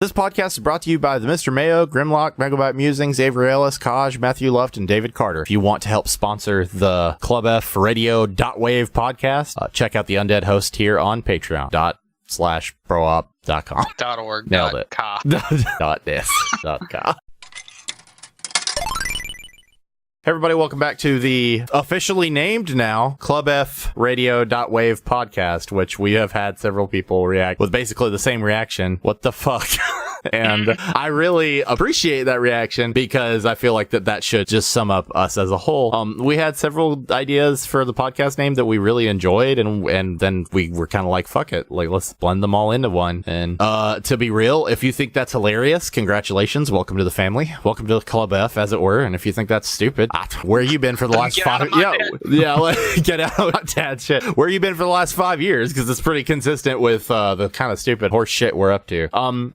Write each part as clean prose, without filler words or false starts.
This podcast is brought to you by the Mr. Mayo, Grimlock, Megabyte Musings, Avery Ellis, Kaj, Matthew Luft, and David Carter. If you want to help sponsor the Club F Radio.wave podcast, check out the Undead host here on Patreon.com/broop.com. .org. Nailed it. .ca. .com. Hey everybody, welcome back to the officially named now Club F Radio.wave podcast, which we have had several people react with basically the same reaction. What the fuck? And I really appreciate that reaction because I feel like that should just sum up us as a whole. We had several ideas for the podcast name that we really enjoyed, and then we were kind of like, fuck it, like let's blend them all into one. And to be real, if you think that's hilarious, congratulations, welcome to the family, welcome to the Club F, as it were. And if you think that's stupid, where you been for the last 5 years? Get out, dad shit. Where you been for the last 5 years? Because it's pretty consistent with the kind of stupid horse shit we're up to.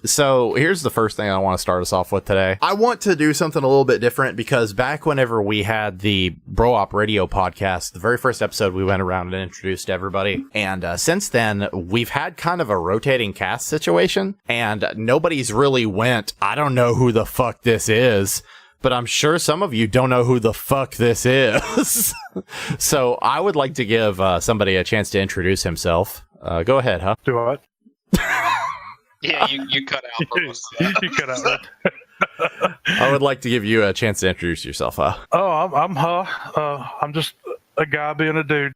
So here's the first thing I want to start us off with today. I want to do something a little bit different because back whenever we had the Bro Op Radio podcast, the very first episode, we went around and introduced everybody. And since then, we've had kind of a rotating cast situation, and nobody's really went, I don't know who the fuck this is. But I'm sure some of you don't know who the fuck this is. So I would like to give somebody a chance to introduce himself. Go ahead, huh? Do what? Yeah, you cut out for most of that. You cut out that. I would like to give you a chance to introduce yourself, huh? Oh, I'm Huh. I'm just a guy being a dude.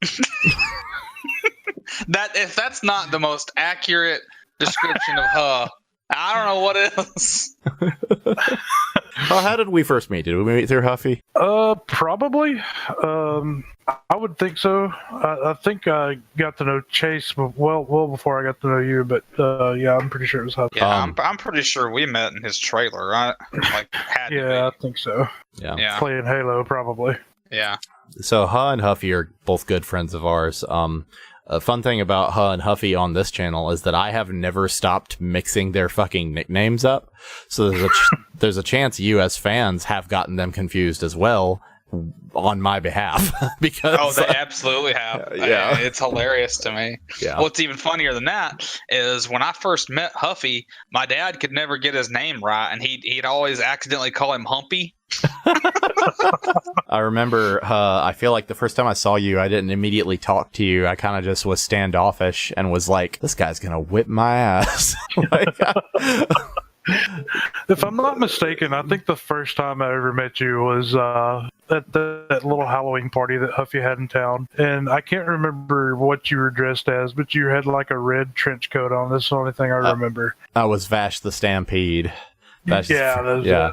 If that's not the most accurate description of Huh, I don't know what is. Well, how did we first meet? Did we meet through Huffy? Probably. I would think so. I think I got to know Chase well before I got to know you, but yeah, I'm pretty sure it was Huffy. Yeah, I'm pretty sure we met in his trailer, right? Like, had to Yeah, be. I think so. Yeah. Playing Halo, probably. Yeah. So Huh and Huffy are both good friends of ours. A fun thing about Huh and Huffy on this channel is that I have never stopped mixing their fucking nicknames up. So there's a chance you as fans have gotten them confused as well on my behalf. Because they absolutely have. Yeah. It's hilarious to me. Yeah. What's even funnier than that is when I first met Huffy, my dad could never get his name right, and he'd always accidentally call him Humpy. I remember, I feel like the first time I saw you, I didn't immediately talk to you. I kind of just was standoffish and was like, this guy's gonna whip my ass. If I'm not mistaken, I think the first time I ever met you was at that little Halloween party that Huffy had in town. And I can't remember what you were dressed as, but you had like a red trench coat on. That's the only thing I remember. I was Vash the Stampede. Yeah.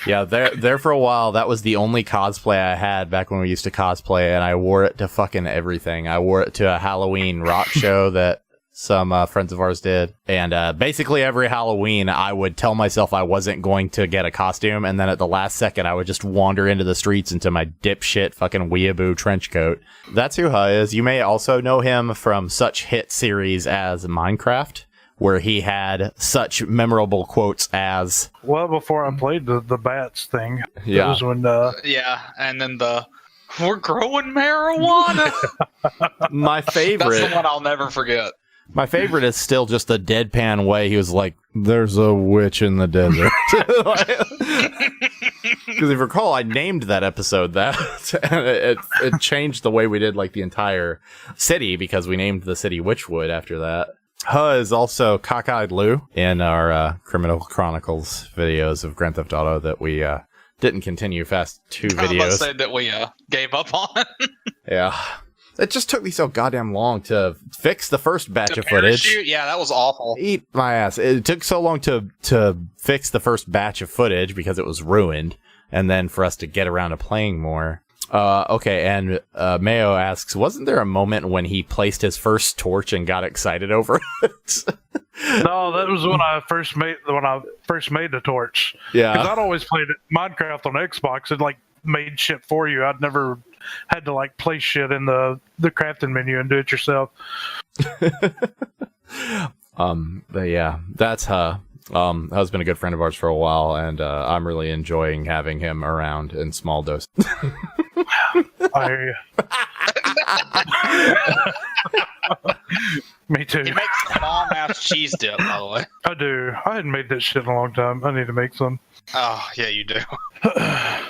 Yeah, there for a while, that was the only cosplay I had back when we used to cosplay, and I wore it to fucking everything. I wore it to a Halloween rock show that some friends of ours did, and basically every Halloween, I would tell myself I wasn't going to get a costume, and then at the last second, I would just wander into the streets into my dipshit fucking weeaboo trench coat. That's who Huh is. You may also know him from such hit series as Minecraft, where he had such memorable quotes as... Well, before I played the bats thing. Yeah. That was when... Yeah, and then we're growing marijuana. My favorite... That's the one I'll never forget. My favorite is still just the deadpan way he was like, there's a witch in the desert. Because if you recall, I named that episode that, and it changed the way we did like the entire city, because we named the city Witchwood after that. Huh is also Cockeyed Lou in our Criminal Chronicles videos of Grand Theft Auto that we didn't continue past 2 videos. I must say that we gave up on. Yeah. It just took me so goddamn long to fix the first batch of footage. Yeah, that was awful. Eat my ass. It took so long to fix the first batch of footage because it was ruined, and then for us to get around to playing more. Okay, and Mayo asks, wasn't there a moment when he placed his first torch and got excited over it? No, that was when I first made the torch. Yeah. Because I'd always played Minecraft on Xbox. It like made shit for you. I'd never had to like place shit in the crafting menu and do it yourself. But yeah, that's Huh. Hu's been a good friend of ours for a while, and I'm really enjoying having him around in small doses. I hear you. Me too. He makes a bomb-ass cheese dip, by the way. I do. I hadn't made that shit in a long time. I need to make some. Oh, yeah, you do.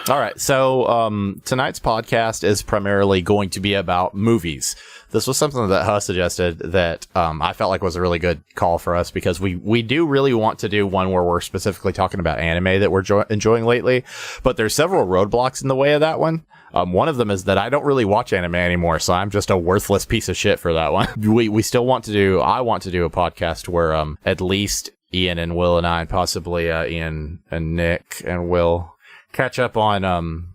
All right, so tonight's podcast is primarily going to be about movies. This was something that Huss suggested that I felt like was a really good call for us because we do really want to do one where we're specifically talking about anime that we're enjoying lately, but there's several roadblocks in the way of that one. One of them is that I don't really watch anime anymore, so I'm just a worthless piece of shit for that one. We still want to do, I want to do a podcast where at least Ian and Will and I, and possibly Ian and Nick and Will catch up on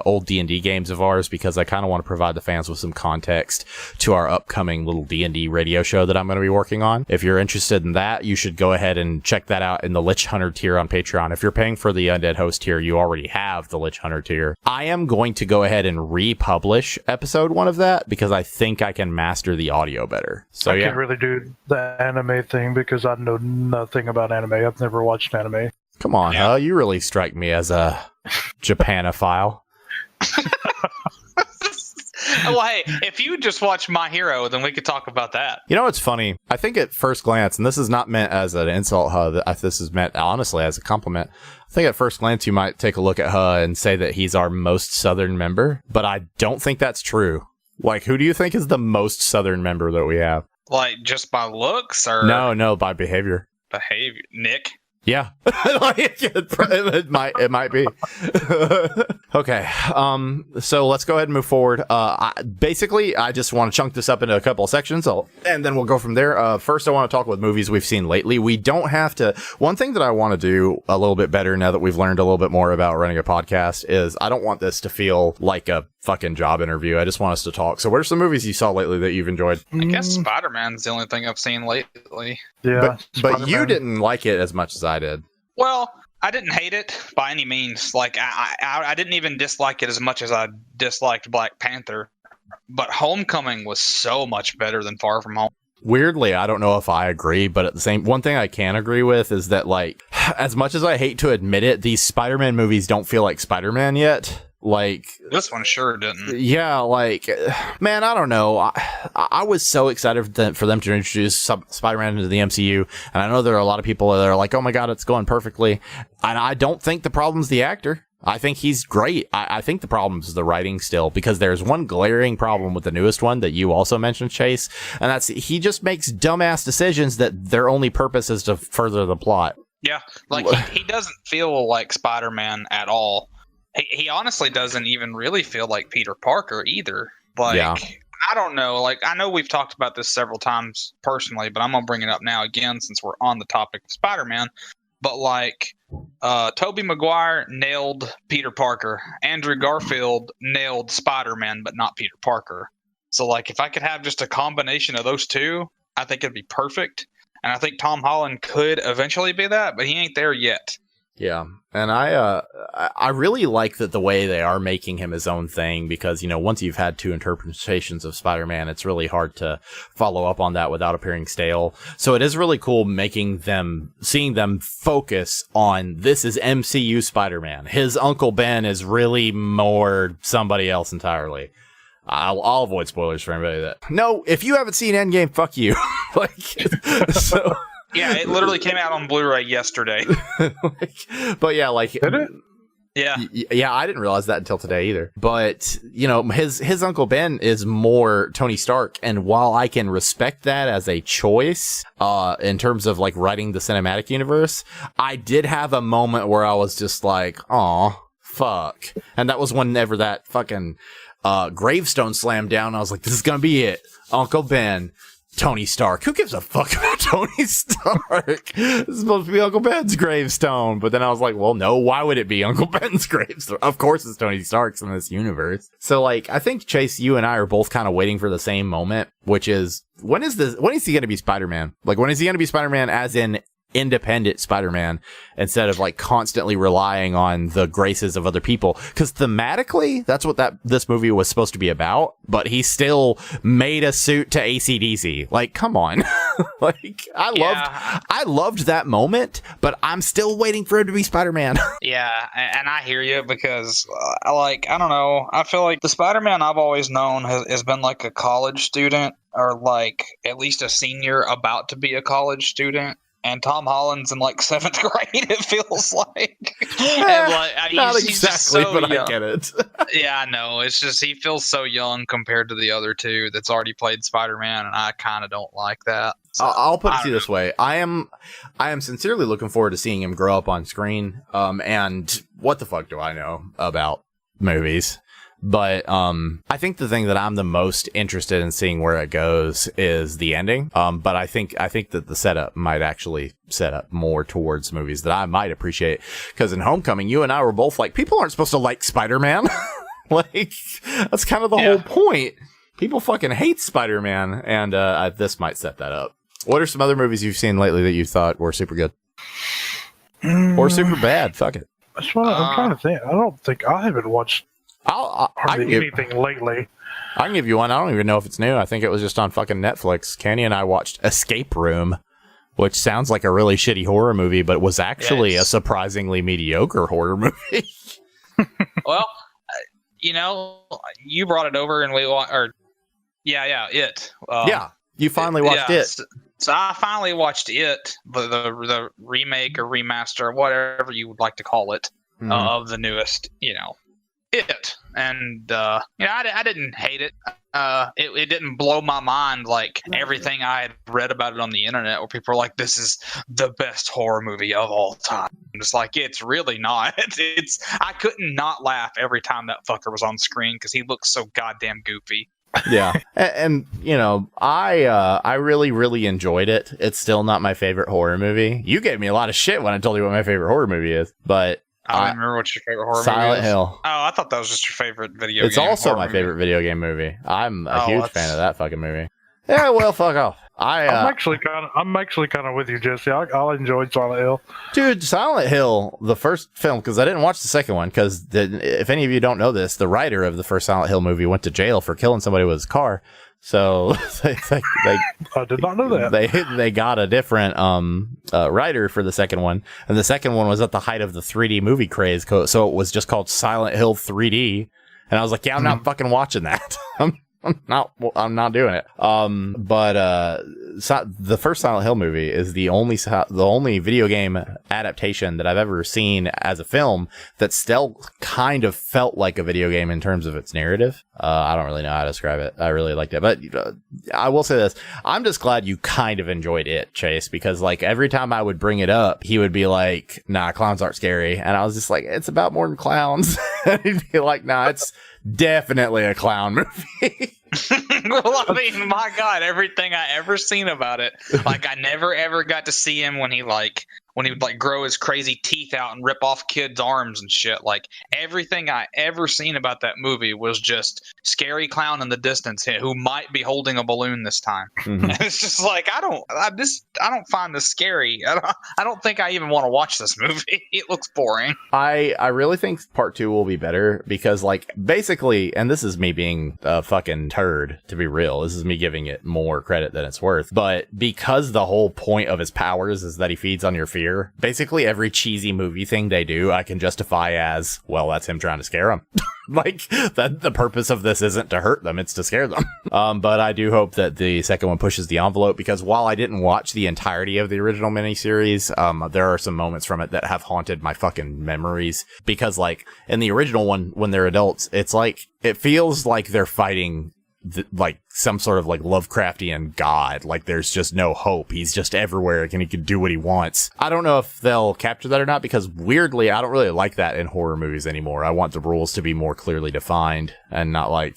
old D&D games of ours, because I kind of want to provide the fans with some context to our upcoming little D&D radio show that I'm going to be working on. If you're interested in that, you should go ahead and check that out in the Lich Hunter tier on Patreon. If you're paying for the Undead Host tier, you already have the Lich Hunter tier. I am going to go ahead and republish episode 1 of that because I think I can master the audio better. So I can't really do the anime thing because I know nothing about anime. I've never watched anime. Come on, huh? You really strike me as a Japanophile. Well, hey, if you just watch My Hero, then we could talk about that. You know what's funny? I think at first glance, and this is not meant as an insult, Huh, this is meant honestly as a compliment. I think at first glance you might take a look at Huh and say that he's our most Southern member, but I don't think that's true. Like, who do you think is the most Southern member that we have? Like, just by looks or No, by behavior. behavior? Nick? Yeah, it might be. Okay, so let's go ahead and move forward. Basically, I just want to chunk this up into a couple of sections, and then we'll go from there. First, I want to talk about movies we've seen lately. We don't have to. One thing that I want to do a little bit better now that we've learned a little bit more about running a podcast is I don't want this to feel like a fucking job interview. I just want us to talk. So, what are some movies you saw lately that you've enjoyed? I guess Spider-Man's the only thing I've seen lately. Yeah, but you didn't like it as much as I did. Well, I didn't hate it by any means. Like, I didn't even dislike it as much as I disliked Black Panther. But Homecoming was so much better than Far From Home. Weirdly, I don't know if I agree, but at the same, one thing I can agree with is that, like, as much as I hate to admit it, these Spider-Man movies don't feel like Spider-Man yet. Like, this one sure didn't. Yeah, like, man, I don't know. I was so excited for them to introduce Spider-Man into the MCU, and I know there are a lot of people that are like, oh my god, it's going perfectly. And I don't think the problem's the actor. I think he's great. I think the problem is the writing still, because there's one glaring problem with the newest one that you also mentioned, Chase, and that's he just makes dumbass decisions that their only purpose is to further the plot. Yeah, like, he doesn't feel like Spider-Man at all. He honestly doesn't even really feel like Peter Parker either. Like, yeah. I don't know. Like, I know we've talked about this several times personally, but I'm going to bring it up now again since we're on the topic of Spider-Man. But, like, Tobey Maguire nailed Peter Parker. Andrew Garfield nailed Spider-Man, but not Peter Parker. So, like, if I could have just a combination of those two, I think it'd be perfect. And I think Tom Holland could eventually be that, but he ain't there yet. Yeah, and I really like that the way they are making him his own thing, because, you know, once you've had two interpretations of Spider-Man, it's really hard to follow up on that without appearing stale. So it is really cool seeing them focus on, this is MCU Spider-Man. His Uncle Ben is really more somebody else entirely. I'll avoid spoilers for anybody that... No, if you haven't seen Endgame, fuck you. Like, so... Yeah, it literally came out on Blu-ray yesterday. But yeah, like... Did it? Yeah. Yeah, I didn't realize that until today either. But, you know, his Uncle Ben is more Tony Stark, and while I can respect that as a choice, in terms of, like, writing the cinematic universe, I did have a moment where I was just like, aw, fuck. And that was whenever that fucking gravestone slammed down, I was like, this is gonna be it. Uncle Ben. Tony Stark. Who gives a fuck about Tony Stark? This is supposed to be Uncle Ben's gravestone. But then I was like, well, no, why would it be Uncle Ben's gravestone? Of course it's Tony Stark's in this universe. So, like, I think, Chase, you and I are both kind of waiting for the same moment, which is, when is he going to be Spider-Man? Like, when is he going to be Spider-Man as in independent Spider-Man instead of like constantly relying on the graces of other people. Because thematically, that's what this movie was supposed to be about. But he still made a suit to AC/DC. Like, come on. Like, I loved that moment, but I'm still waiting for him to be Spider-Man. Yeah, and I hear you because, I don't know. I feel like the Spider-Man I've always known has been like a college student or like at least a senior about to be a college student. And Tom Holland's in like 7th grade, it feels like. And like not he's exactly, just so but young. I get it. Yeah, I know. It's just he feels so young compared to the other two that's already played Spider-Man, and I kind of don't like that. So, I'll put it to you this way: I am sincerely looking forward to seeing him grow up on screen. And what the fuck do I know about movies? But I think the thing that I'm the most interested in seeing where it goes is the ending. But I think that the setup might actually set up more towards movies that I might appreciate. Because in Homecoming, you and I were both like, people aren't supposed to like Spider-Man. Like, that's kind of the whole point. People fucking hate Spider-Man, and this might set that up. What are some other movies you've seen lately that you thought were super good? Or super bad? Fuck it. That's what I'm trying to think. I haven't watched I hardly anything lately. I can give you one. I don't even know if it's new. I think it was just on fucking Netflix. Kenny and I watched Escape Room, which sounds like a really shitty horror movie, but was actually a surprisingly mediocre horror movie. Well, you brought it over and we it. Yeah, you finally watched it. So I finally watched it, the remake or remaster, whatever you would like to call it, of the newest, it. And I didn't hate it. It didn't blow my mind like everything I had read about it on the internet, where people are like, "This is the best horror movie of all time." And it's like, it's really not. I couldn't not laugh every time that fucker was on screen because he looks so goddamn goofy. Yeah, and I really, really enjoyed it. It's still not my favorite horror movie. You gave me a lot of shit when I told you what my favorite horror movie is, but I don't remember what your favorite horror movie is. Silent Hill. Oh, I thought that was just your favorite video game. It's also my movie. favorite video game movie. I'm a huge fan of that fucking movie. Yeah, well, fuck off. I'm actually kind of with you, Jesse. I enjoyed Silent Hill. Dude, Silent Hill, the first film, because I didn't watch the second one, because if any of you don't know this, the writer of the first Silent Hill movie went to jail for killing somebody with his car. So they I did not know that. They got a different writer for the second one, and the second one was at the height of the 3D movie craze, so it was just called Silent Hill 3D. And I was like, yeah, I'm not fucking watching that. I'm not doing it. The first Silent Hill movie is the only video game adaptation that I've ever seen as a film that still kind of felt like a video game in terms of its narrative. I don't really know how to describe it. I really liked it, but I will say this: I'm just glad you kind of enjoyed it, Chase, because like every time I would bring it up, he would be like, "Nah, clowns aren't scary," and I was just like, "It's about more than clowns." And he'd be like, "Nah, it's definitely a clown movie." Well, I mean, my God, everything I ever seen about it, like I never ever got to see him when he would like grow his crazy teeth out and rip off kids' arms and shit. Like everything I ever seen about that movie was just scary clown in the distance who might be holding a balloon this time. Mm-hmm. It's just like I don't find this scary. I don't think I even want to watch this movie. It looks boring. I really think part 2 will be better because like basically, and this is me being a fucking turd to be real. This is me giving it more credit than it's worth. But because the whole point of his powers is that he feeds on your fear. Basically, every cheesy movie thing they do, I can justify as, well, that's him trying to scare them. Like, that the purpose of this isn't to hurt them, it's to scare them. But I do hope that the second one pushes the envelope, because while I didn't watch the entirety of the original miniseries, there are some moments from it that have haunted my fucking memories. Because, like, in the original one, when they're adults, it's like, it feels like they're fighting like some sort of like Lovecraftian god. Like there's just no hope. He's just everywhere and he can do what he wants. I don't know if they'll capture that or not, because weirdly I don't really like that in horror movies anymore. I want the rules to be more clearly defined and not like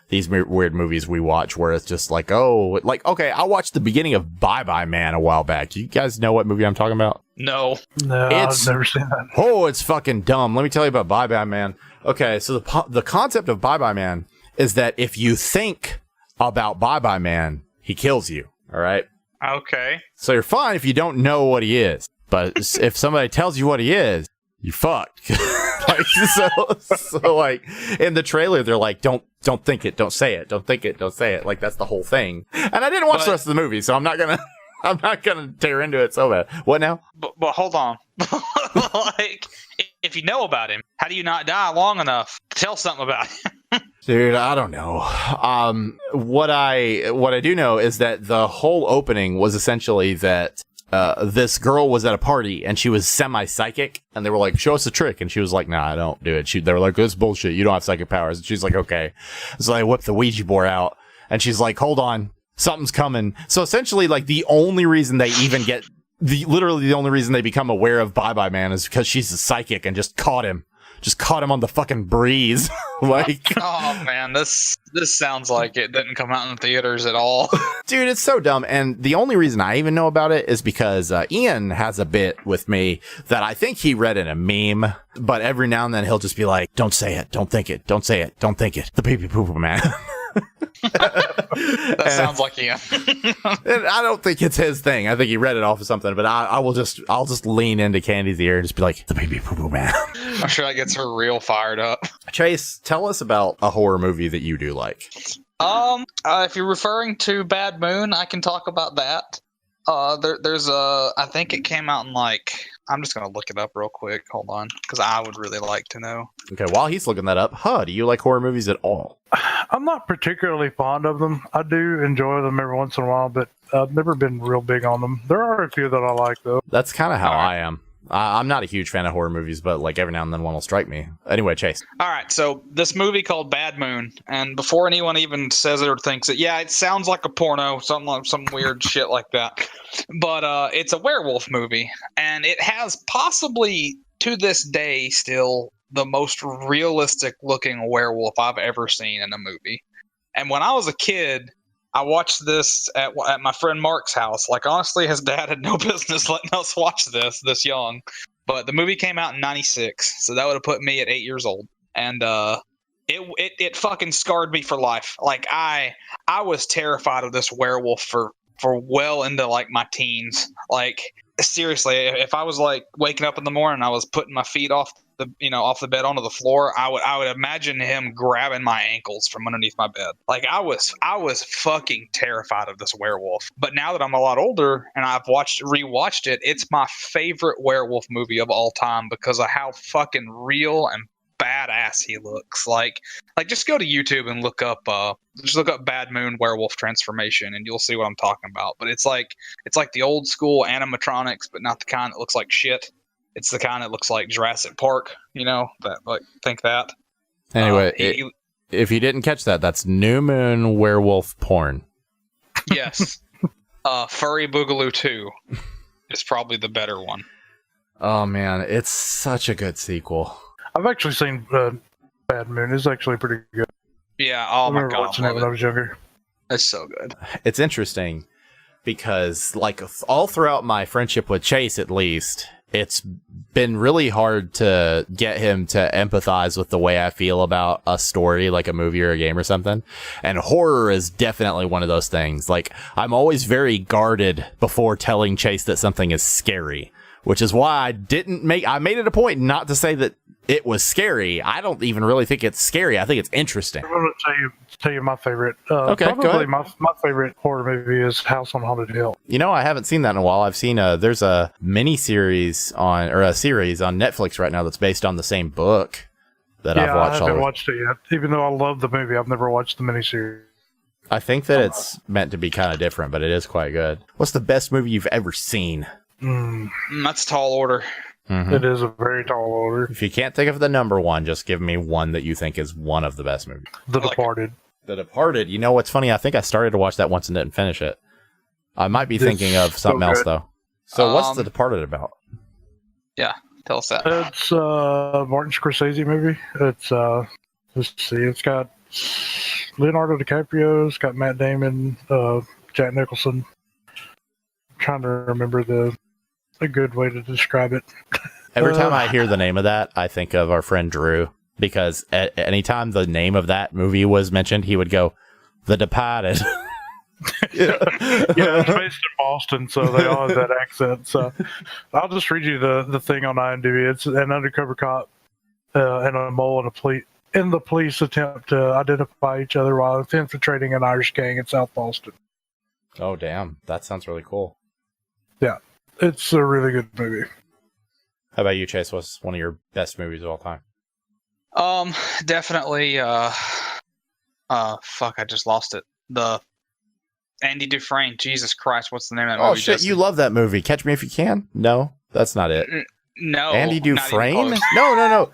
these weird movies we watch where it's just like, oh, like, okay, I watched the beginning of Bye Bye Man a while back. You guys know what movie I'm talking about? No, I've never seen that. Oh, it's fucking dumb. Let me tell you about Bye Bye Man. Okay, so the concept of Bye Bye Man is that if you think about Bye Bye Man, he kills you. All right. Okay. So you're fine if you don't know what he is. But if somebody tells you what he is, you fucked. Like, so like in the trailer, they're like, don't think it, don't say it, don't think it, don't say it. Like, that's the whole thing. And I didn't watch the rest of the movie, so I'm not gonna tear into it so bad. What now? But hold on. Like, if you know about him, how do you not die long enough to tell something about him? Dude, I don't know. What I do know is that the whole opening was essentially that this girl was at a party and she was semi-psychic, and they were like, show us a trick, and she was like, nah, I don't do it. They were like, this is bullshit, you don't have psychic powers. And she's like, okay. So they whipped the Ouija board out, and she's like, hold on, something's coming. So essentially, like, the only reason they even get literally the only reason they become aware of Bye Man is because she's a psychic and just caught him on the fucking breeze. Like, oh man, this sounds like it didn't come out in the theaters at all. Dude, it's so dumb. And the only reason I even know about it is because Ian has a bit with me that I think he read in a meme, but every now and then he'll just be like, don't say it, don't think it, don't say it, don't think it, the pee-pee poo-poo man. That sounds like him. And I don't think it's his thing. I think he read it off of something, but I'll just lean into Candy's ear and just be like, the pee-pee poo-poo man. I'm sure that gets her real fired up. Chase, tell us about a horror movie that you do like. If you're referring to Bad Moon, I can talk about that. There's I think it came out in I'm just gonna look it up real quick. Hold on, because I would really like to know. Okay, while he's looking that up, do you like horror movies at all? I'm not particularly fond of them. I do enjoy them every once in a while, but I've never been real big on them. There are a few that I like, though. That's kind of how I am. I'm not a huge fan of horror movies, but like every now and then one will strike me. Anyway, Chase. All right, so this movie called Bad Moon, and before anyone even says it or thinks it, yeah, it sounds like a porno, some weird shit like that. But it's a werewolf movie, and it has possibly to this day still the most realistic looking werewolf I've ever seen in a movie. And when I was a kid, I watched this at my friend Mark's house. Like, honestly, his dad had no business letting us watch this young. But the movie came out in 96, so that would have put me at 8 years old. And it fucking scarred me for life. Like, I was terrified of this werewolf for well into like my teens. Like, seriously, if I was like waking up in the morning, I was putting my feet off the bed onto the floor, I would imagine him grabbing my ankles from underneath my bed. Like, I was fucking terrified of this werewolf. But now that I'm a lot older and I've rewatched it, it's my favorite werewolf movie of all time because of how fucking real and badass he looks. Like just go to YouTube and look up Bad Moon werewolf transformation and you'll see what I'm talking about. But it's like the old school animatronics, but not the kind that looks like shit. It's the kind that looks like Jurassic Park, think that. Anyway, if you didn't catch that, that's New Moon werewolf porn. Yes. Furry Boogaloo 2 is probably the better one. Oh, man, it's such a good sequel. I've actually seen Bad Moon. It's actually pretty good. Yeah, oh my God. I remember watching it when I was younger. It's so good. It's interesting because, like, all throughout my friendship with Chase, at least, it's been really hard to get him to empathize with the way I feel about a story, like a movie or a game or something. And horror is definitely one of those things. Like, I'm always very guarded before telling Chase that something is scary, which is why I made it a point not to say that it was scary. I don't even really think it's scary. I think it's interesting. I'm going to tell you my favorite. Okay, probably go ahead. My favorite horror movie is House on Haunted Hill. You know, I haven't seen that in a while. I've seen there's a series on Netflix right now that's based on the same book that I've watched. I haven't watched it yet. Even though I love the movie, I've never watched the miniseries. I think that it's meant to be kind of different, but it is quite good. What's the best movie you've ever seen? That's a tall order. Mm-hmm. It is a very tall order. If you can't think of the number one, just give me one that you think is one of the best movies. The Departed. The Departed. You know what's funny? I think I started to watch that once and didn't finish it. I might be thinking of something else, though. So what's The Departed about? Yeah, tell us that. It's a Martin Scorsese movie. It's, let's see, it's got Leonardo DiCaprio, it's got Matt Damon, Jack Nicholson. I'm trying to remember a good way to describe it. Every time I hear the name of that, I think of our friend Drew, because at any time the name of that movie was mentioned, he would go, The Departed. Yeah, it's based in Boston, so they all have that accent. So I'll just read you the thing on IMDb. It's an undercover cop and a mole in the police attempt to identify each other while infiltrating an Irish gang in South Boston. Oh, damn. That sounds really cool. Yeah, it's a really good movie. How about you, Chase? What's one of your best movies of all time? Definitely, fuck, I just lost it. The Andy Dufresne. Jesus Christ, what's the name of that movie? Oh, shit, Justin? you love that movie. Catch Me If You Can? No, that's not it. No. Andy Dufresne? No.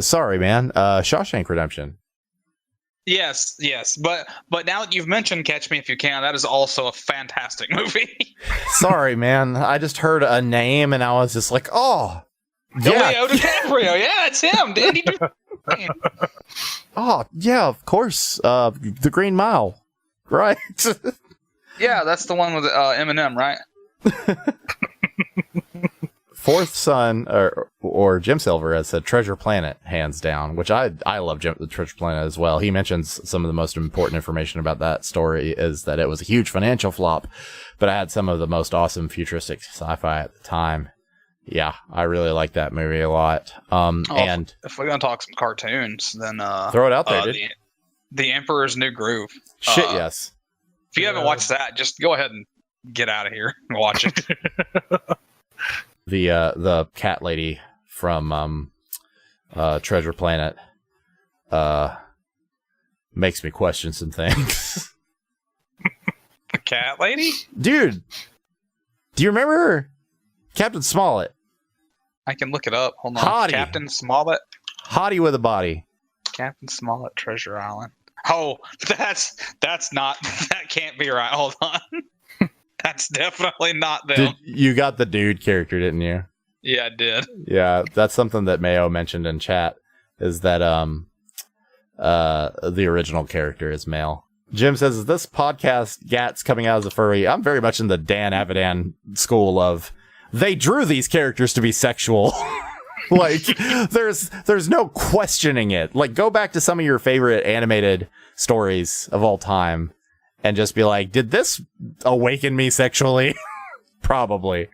Sorry, man. Shawshank Redemption. Yes. But now that you've mentioned Catch Me If You Can, that is also a fantastic movie. Sorry, man. I just heard a name and I was just like, oh. Yeah. Leo DiCaprio. Yeah, it's him. Andy Dufresne. Oh, yeah, of course. The Green Mile. Right. Yeah, that's the one with Eminem, right? Fourth Son, or Jim Silver has said Treasure Planet, hands down, which I love the Treasure Planet as well. He mentions some of the most important information about that story is that it was a huge financial flop, but it had some of the most awesome futuristic sci-fi at the time. Yeah, I really like that movie a lot. And if we're gonna talk some cartoons, then throw it out there, dude. The Emperor's New Groove. Shit, yes. If you haven't watched that, just go ahead and get out of here and watch it. The cat lady from Treasure Planet makes me question some things. The cat lady? Dude, do you remember Captain Smollett? I can look it up. Hold on. Hottie. Captain Smollett? Hottie with a body. Captain Smollett, Treasure Island. Oh, that's not, that can't be right. Hold on. That's definitely not them. You got the dude character, didn't you? Yeah, I did. Yeah, that's something that Mayo mentioned in chat, is that the original character is male. Jim says, is this podcast Gats coming out as a furry? I'm very much in the Dan Avidan school of, they drew these characters to be sexual. Like, there's no questioning it. Like, go back to some of your favorite animated stories of all time and just be like, did this awaken me sexually? Probably.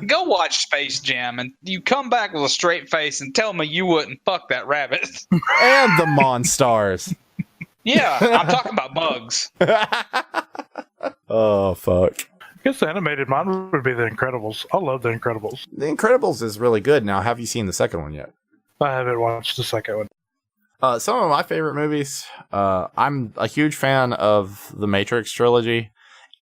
Go watch Space Jam and you come back with a straight face and tell me you wouldn't fuck that rabbit. And the Monstars. Yeah, I'm talking about bugs. Oh, fuck. I guess the animated mine would be The Incredibles. I love The Incredibles. The Incredibles is really good. Now, have you seen the second one yet? I haven't watched the second one. Some of my favorite movies. I'm a huge fan of the Matrix trilogy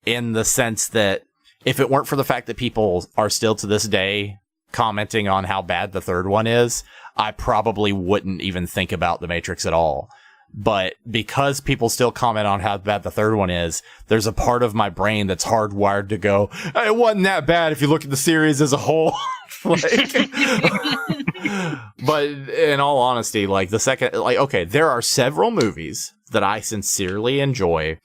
in the sense that if it weren't for the fact that people are still to this day commenting on how bad the third one is, I probably wouldn't even think about the Matrix at all. But because people still comment on how bad the third one is, there's a part of my brain that's hardwired to go, it wasn't that bad if you look at the series as a whole. Like, but in all honesty, like the second, like, okay, there are several movies that I sincerely enjoy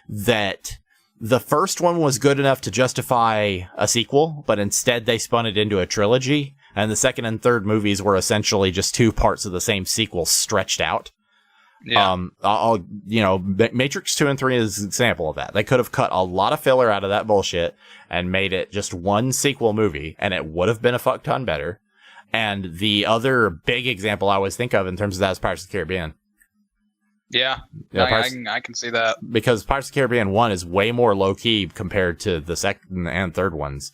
that the first one was good enough to justify a sequel, but instead they spun it into a trilogy. And the second and third movies were essentially just two parts of the same sequel stretched out. Yeah. Matrix 2 and 3 is an example of that. They could have cut a lot of filler out of that bullshit and made it just one sequel movie, and it would have been a fuck ton better. And the other big example I always think of in terms of that is Pirates of the Caribbean. Yeah, I can see that. Because Pirates of the Caribbean 1 is way more low-key compared to the second and third ones.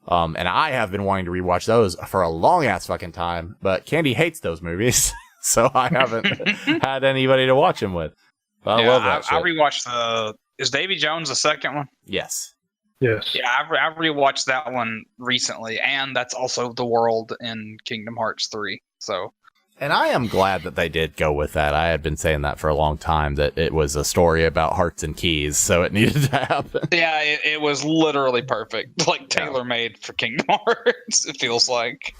And I have been wanting to rewatch those for a long-ass fucking time, but Candy hates those movies. So I haven't had anybody to watch him with. But I love that shit. I rewatched is Davy Jones the second one? Yes. Yes. Yeah, I rewatched that one recently, and that's also the world in Kingdom Hearts 3. So. And I am glad that they did go with that. I had been saying that for a long time, that it was a story about hearts and keys, so it needed to happen. Yeah, it was literally perfect. Like tailor-made for Kingdom Hearts, it feels like.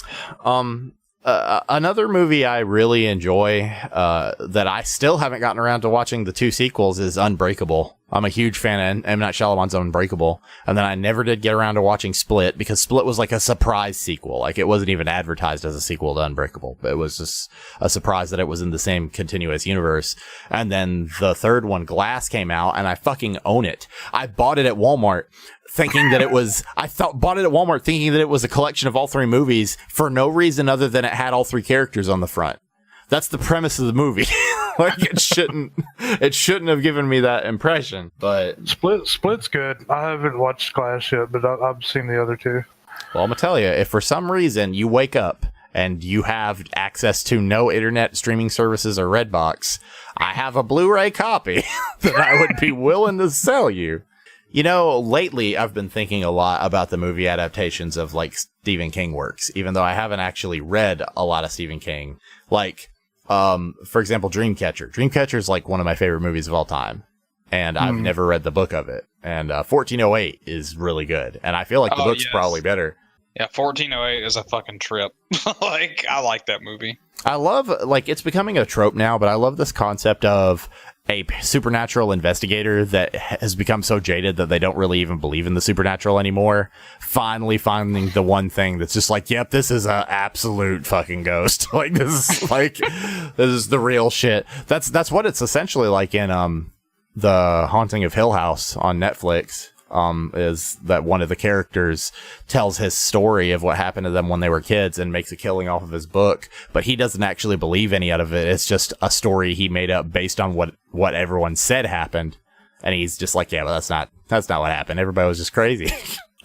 Another movie I really enjoy that I still haven't gotten around to watching the two sequels is Unbreakable. I'm a huge fan of M. Night Shyamalan's Unbreakable. And then I never did get around to watching Split because Split was like a surprise sequel. Like, it wasn't even advertised as a sequel to Unbreakable. But it was just a surprise that it was in the same continuous universe. And then the third one, Glass, came out, and I fucking own it. I bought it at Walmart thinking that it was, bought it at Walmart thinking that it was a collection of all three movies for no reason other than it had all three characters on the front. That's the premise of the movie. Like, it shouldn't have given me that impression. But Split's good. I haven't watched Glass yet, but I've seen the other two. Well, I'm gonna tell you, if for some reason you wake up and you have access to no internet streaming services or Redbox, I have a Blu-ray copy that I would be willing to sell you. You know, lately I've been thinking a lot about the movie adaptations of like Stephen King works, even though I haven't actually read a lot of Stephen King. Like, for example, Dreamcatcher. Dreamcatcher is like one of my favorite movies of all time, and I've never read the book of it. And 1408 is really good, and I feel like the book's probably better. Yeah, 1408 is a fucking trip. Like, I like that movie. I love, like, it's becoming a trope now, but I love this concept of a supernatural investigator that has become so jaded that they don't really even believe in the supernatural anymore. Finally finding the one thing that's just like, yep, this is a absolute fucking ghost. Like, this is the real shit. That's what it's essentially like in The Haunting of Hill House on Netflix. Is that one of the characters tells his story of what happened to them when they were kids and makes a killing off of his book, but he doesn't actually believe any out of it. It's just a story he made up based on what everyone said happened, and he's just like, yeah, but that's not what happened. Everybody was just crazy.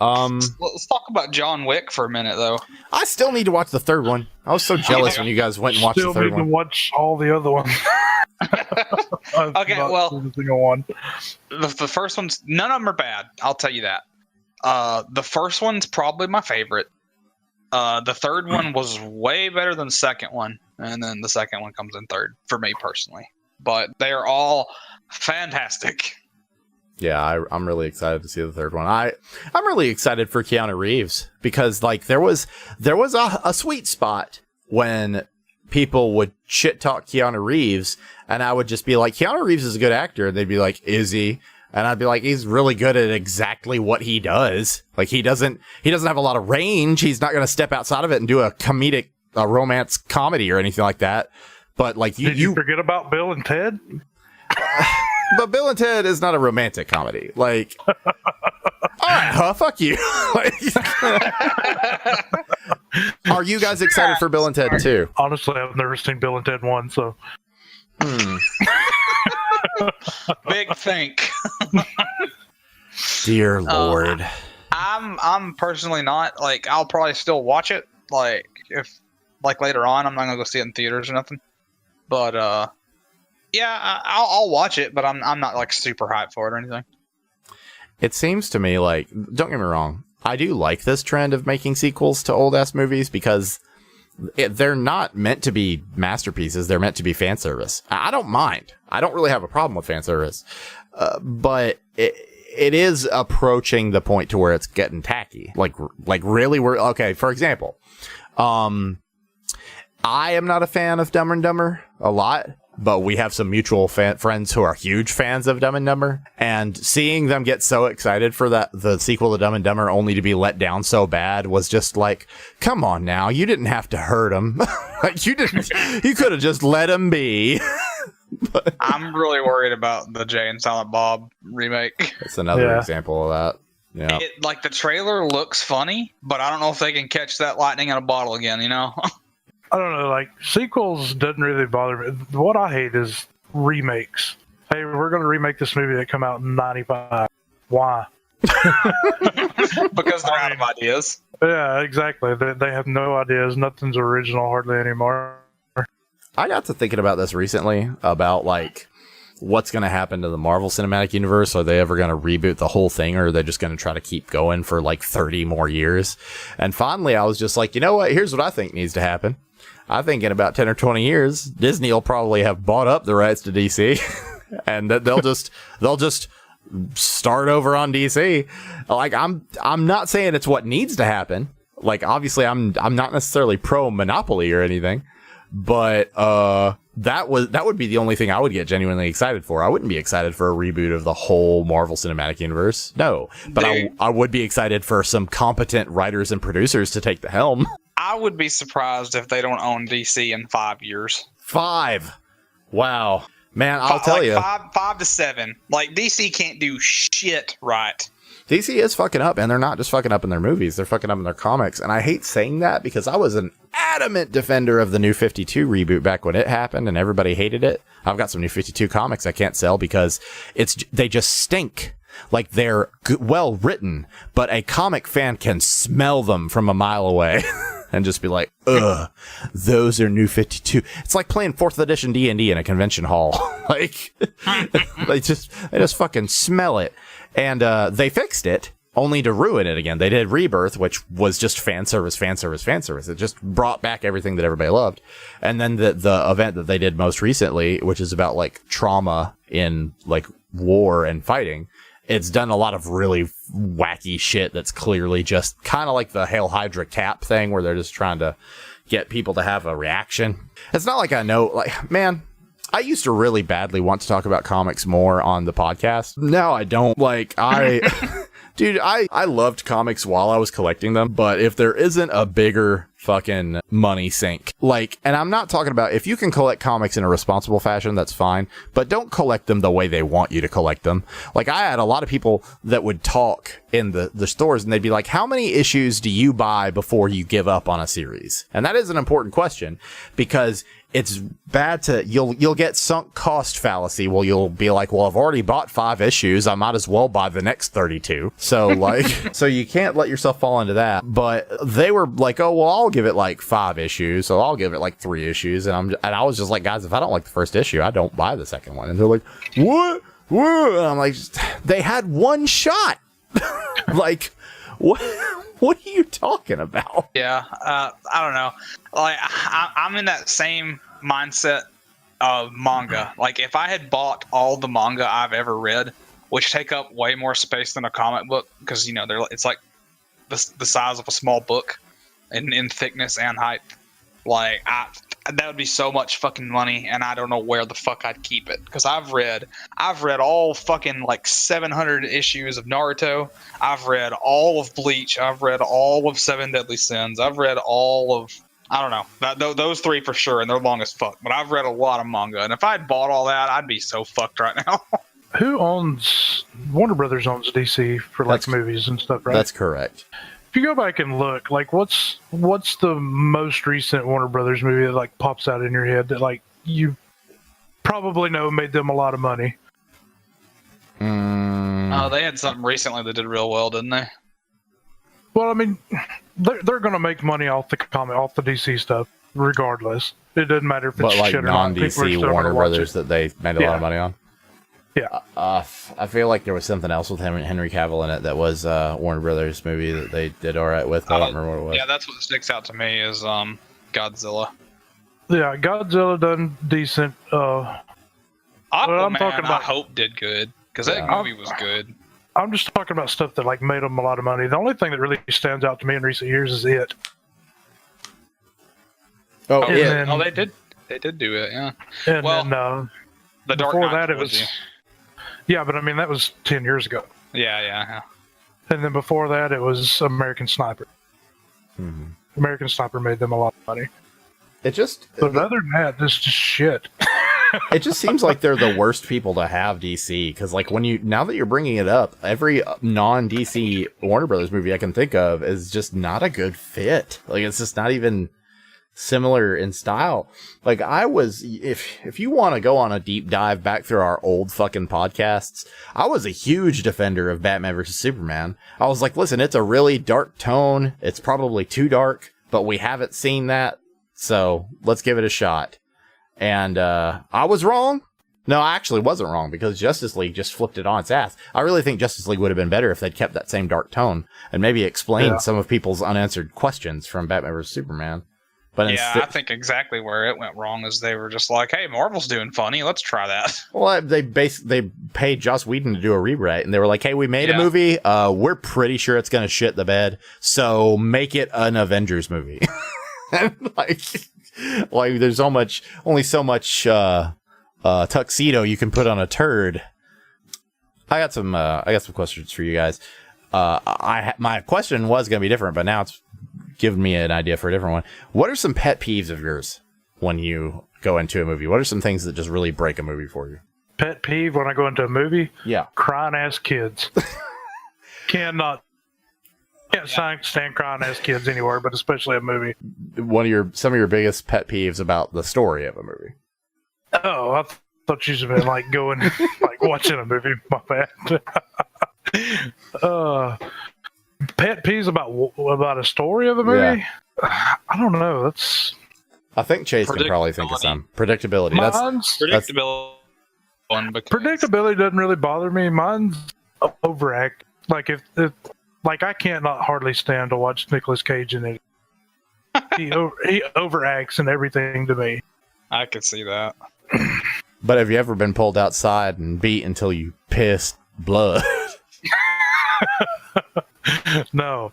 Let's talk about John Wick for a minute, though. I still need to watch the third one. I was so jealous when you guys went and watched the third one. Still need to watch all the other ones. Okay, well, one. The first one's, none of them are bad. I'll tell you that. The first one's probably my favorite. The third one was way better than the second one, and then the second one comes in third for me personally. But they are all fantastic. Yeah, I'm really excited to see the third one. I'm really excited for Keanu Reeves because, like, there was a sweet spot when people would shit talk Keanu Reeves, and I would just be like, Keanu Reeves is a good actor, and they'd be like, is he? And I'd be like, he's really good at exactly what he does. Like, he doesn't have a lot of range. He's not going to step outside of it and do a romance comedy or anything like that. But like, Did you forget about Bill and Ted? But Bill and Ted is not a romantic comedy. Like, all right, huh? Fuck you. Are you guys excited for Bill and Ted 2? Honestly, I've never seen Bill and Ted 1, so. Big think. Dear Lord. I'm personally not. Like, I'll probably still watch it. Like, if, like, later on, I'm not gonna go see it in theaters or nothing. But, yeah, I'll watch it, but I'm not like super hyped for it or anything. It seems to me like, don't get me wrong, I do like this trend of making sequels to old ass movies because they're not meant to be masterpieces. They're meant to be fan service. I don't mind. I don't really have a problem with fan service, but it is approaching the point to where it's getting tacky. Like really, okay. For example, I am not a fan of Dumb and Dumber a lot. But we have some mutual friends who are huge fans of Dumb and Dumber, and seeing them get so excited for the sequel to Dumb and Dumber only to be let down so bad was just like, come on now, you didn't have to hurt him. Like, you could have just let him be. But I'm really worried about the Jay and Silent Bob remake. That's another example of that. Yeah. Like, the trailer looks funny, but I don't know if they can catch that lightning in a bottle again, you know? I don't know, like, sequels doesn't really bother me. What I hate is remakes. Hey, we're going to remake this movie that came out in 95. Why? Because they're out of ideas. Yeah, exactly. They have no ideas. Nothing's original hardly anymore. I got to thinking about this recently, about, like, what's going to happen to the Marvel Cinematic Universe. Are they ever going to reboot the whole thing, or are they just going to try to keep going for, like, 30 more years? And finally, I was just like, you know what? Here's what I think needs to happen. I think in about 10 or 20 years, Disney will probably have bought up the rights to DC, and that they'll just start over on DC. Like, I'm not saying it's what needs to happen. Like, obviously, I'm not necessarily pro monopoly or anything, but that would be the only thing I would get genuinely excited for. I wouldn't be excited for a reboot of the whole Marvel Cinematic Universe. No, but I would be excited for some competent writers and producers to take the helm. I would be surprised if they don't own DC in 5 years. 5. Wow. Man, I'll tell you. 5 to 7. Like, DC can't do shit right. DC is fucking up, and they're not just fucking up in their movies. They're fucking up in their comics. And I hate saying that because I was an adamant defender of the New 52 reboot back when it happened and everybody hated it. I've got some New 52 comics I can't sell because they just stink. Like, they're well written, but a comic fan can smell them from a mile away and just be like, ugh, those are New 52. It's like playing 4th edition D&D in a convention hall. Like, they just fucking smell it. And they fixed it, only to ruin it again. They did Rebirth, which was just fan service. It just brought back everything that everybody loved. And then the event that they did most recently, which is about, like, trauma in, like, war and fighting, it's done a lot of really wacky shit that's clearly just kind of like the Hail Hydra Cap thing, where they're just trying to get people to have a reaction. It's not like I know, like, man, I used to really badly want to talk about comics more on the podcast. Now I don't. Like, dude, I loved comics while I was collecting them, but if there isn't a bigger fucking money sink, like, and I'm not talking about, if you can collect comics in a responsible fashion, that's fine, but don't collect them the way they want you to collect them. Like, I had a lot of people that would talk in the stores and they'd be like, how many issues do you buy before you give up on a series? And that is an important question, because it's bad to, you'll get sunk cost fallacy. Well, you'll be like, well, I've already bought 5 issues. I might as well buy the next 32. So, like, so you can't let yourself fall into that. But they were like, oh, well, I'll give it like 5 issues. So I'll give it like 3 issues. And I was just like, guys, if I don't like the first issue, I don't buy the second one. And they're like, what? And I'm like, they had one shot. Like, what are you talking about? Yeah, I don't know. Like, I'm in that same mindset of manga. Like, if I had bought all the manga I've ever read, which take up way more space than a comic book, because, you know, it's like the size of a small book in thickness and height. Like, that would be so much fucking money, and I don't know where the fuck I'd keep it. Because I've read all fucking like 700 issues of Naruto. I've read all of Bleach. I've read all of Seven Deadly Sins. I've read all of, I don't know, those 3 for sure, and they're long as fuck. But I've read a lot of manga, and if I'd bought all that, I'd be so fucked right now. Who owns Warner Brothers owns DC for like movies and stuff, right? That's correct. If you go back and look, like, what's the most recent Warner Brothers movie that like pops out in your head that like you probably know made them a lot of money? Oh, they had something recently that did real well, didn't they? Well, I mean, they're going to make money off the DC stuff, regardless. It doesn't matter if it's like shit or not. non-DC Warner Brothers that they made a lot of money on. Yeah. I feel like there was something else with Henry Cavill in it that was Warner Brothers movie that they did all right with. I don't remember what it was. Yeah, that's what sticks out to me is Godzilla. Yeah, Godzilla done decent. Aquaman, I hope did good because that movie was good. I'm just talking about stuff that like made them a lot of money. The only thing that really stands out to me in recent years is It. Oh, yeah. Then, they did do it. Yeah. And then the Dark before Knight that, it was. Yeah, but I mean that was 10 years ago. Yeah. And then before that, it was American Sniper. Mm-hmm. American Sniper made them a lot of money. But other than that, this is just shit. It just seems like they're the worst people to have DC, because like now that you're bringing it up, every non-DC Warner Brothers movie I can think of is just not a good fit. Like, it's just not even similar in style. Like, if you want to go on a deep dive back through our old fucking podcasts, I was a huge defender of Batman vs Superman. I was like, listen, it's a really dark tone. It's probably too dark, but we haven't seen that, so let's give it a shot. And I was wrong. No, I actually wasn't wrong, because Justice League just flipped it on its ass. I really think Justice League would have been better if they'd kept that same dark tone and maybe explained some of people's unanswered questions from Batman vs Superman. But I think exactly where it went wrong is they were just like, hey, Marvel's doing funny, let's try that. Well, they paid Joss Whedon to do a rewrite, and they were like, hey, we made a movie, we're pretty sure it's going to shit the bed, so make it an Avengers movie. And like, Like, there's only so much tuxedo you can put on a turd. I got some questions for you guys. My question was going to be different, but now it's given me an idea for a different one. What are some pet peeves of yours when you go into a movie? What are some things that just really break a movie for you? Pet peeve when I go into a movie? Yeah. Crying ass kids. Can't stand crying ass kids anywhere, but especially a movie. Some of your biggest pet peeves about the story of a movie. Oh, I thought you'd have been like going, like watching a movie. My bad. Pet peeves about a story of a movie? Yeah. I don't know. I think Chase can probably think of some. Predictability. Predictability doesn't really bother me. Mine's overact. Like if I can't not hardly stand to watch Nicolas Cage in it. He overacts and everything to me. I could see that. But have you ever been pulled outside and beat until you pissed blood? No.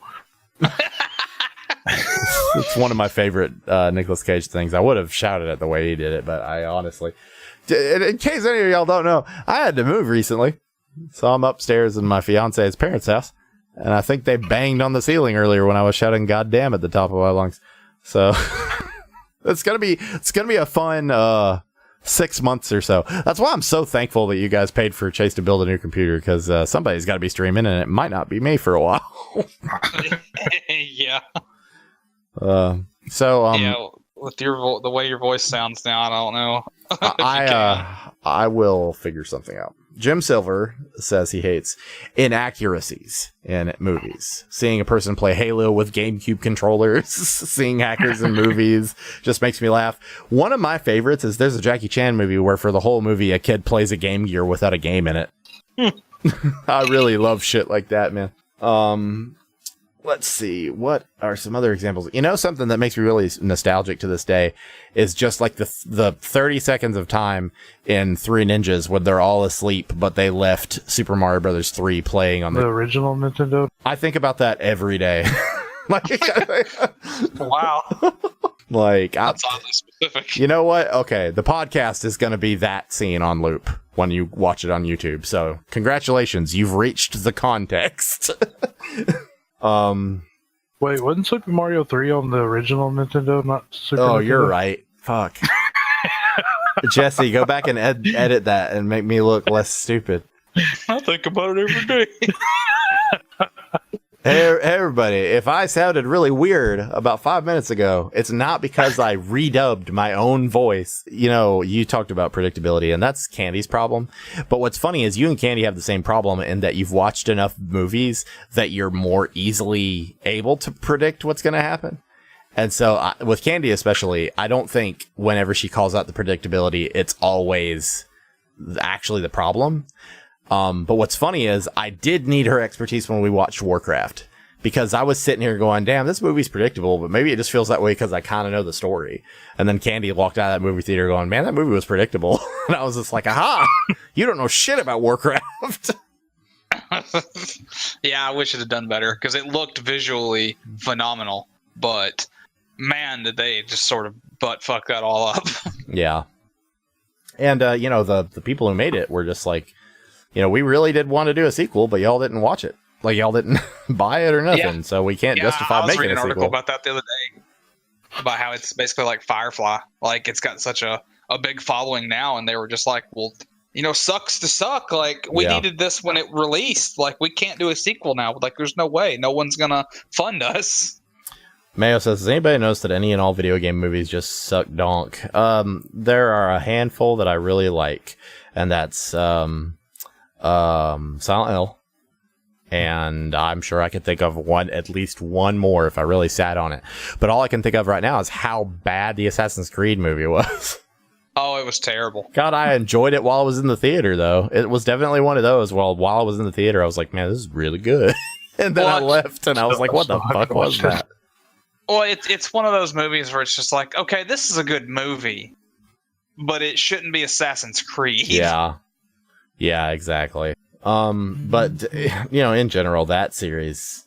It's one of my favorite Nicolas Cage things. I would have shouted at the way he did it, but I honestly... In case any of y'all don't know, I had to move recently. So I'm upstairs in my fiance's parents' house, and I think they banged on the ceiling earlier when I was shouting "goddamn" at the top of my lungs. So it's gonna be a fun 6 months or so. That's why I'm so thankful that you guys paid for Chase to build a new computer, because somebody's got to be streaming, and it might not be me for a while. Yeah. Yeah, with the way your voice sounds now, I don't know. I will figure something out. Jim Silver says he hates inaccuracies in movies. Seeing a person play Halo with GameCube controllers, seeing hackers in movies just makes me laugh. One of my favorites is there's a Jackie Chan movie where for the whole movie a kid plays a Game Gear without a game in it. I really love shit like that, man. Let's see. What are some other examples? You know, something that makes me really nostalgic to this day is just like the 30 seconds of time in Three Ninjas when they're all asleep, but they left Super Mario Brothers 3 playing on the original Nintendo. I think about that every day. Wow. That's oddly specific. You know what? Okay, the podcast is going to be that scene on loop when you watch it on YouTube. So congratulations, you've reached the context. Wait, wasn't Super Mario 3 on the original Nintendo, not Super Nintendo? You're right. Fuck. Jesse, go back and edit that and make me look less stupid. I think about it every day. Hey, everybody, if I sounded really weird about 5 minutes ago, it's not because I redubbed my own voice. You know, you talked about predictability, and that's Candy's problem. But what's funny is you and Candy have the same problem in that you've watched enough movies that you're more easily able to predict what's going to happen. And so with Candy especially, I don't think whenever she calls out the predictability, it's always actually the problem. But what's funny is I did need her expertise when we watched Warcraft, because I was sitting here going, damn, this movie's predictable, but maybe it just feels that way because I kind of know the story. And then Candy walked out of that movie theater going, man, that movie was predictable. And I was just like, aha, you don't know shit about Warcraft. Yeah, I wish it had done better because it looked visually phenomenal, but man, did they just sort of butt fuck that all up. Yeah. And, you know, the people who made it were just like, you know, we really did want to do a sequel, but y'all didn't watch it. Like, y'all didn't buy it or nothing, yeah. So we can't justify making a sequel. I was reading an article about that the other day, about how it's basically like Firefly. Like, it's got such a big following now, and they were just like, well, you know, sucks to suck. Like, we needed this when it released. Like, we can't do a sequel now. Like, there's no way. No one's going to fund us. Mayo says, does anybody notice that any and all video game movies just suck donk? There are a handful that I really like, and that's Silent Hill. And I'm sure I could think of at least one more if I really sat on it. But all I can think of right now is how bad the Assassin's Creed movie was. Oh, it was terrible. God, I enjoyed it while I was in the theater, though. It was definitely one of those. Well, while I was in the theater, I was like, man, this is really good. And then I left, and I was like, what the fuck was that? Well, it's one of those movies where it's just like, okay, this is a good movie, but it shouldn't be Assassin's Creed. Yeah. Yeah, exactly. But, you know, in general, that series,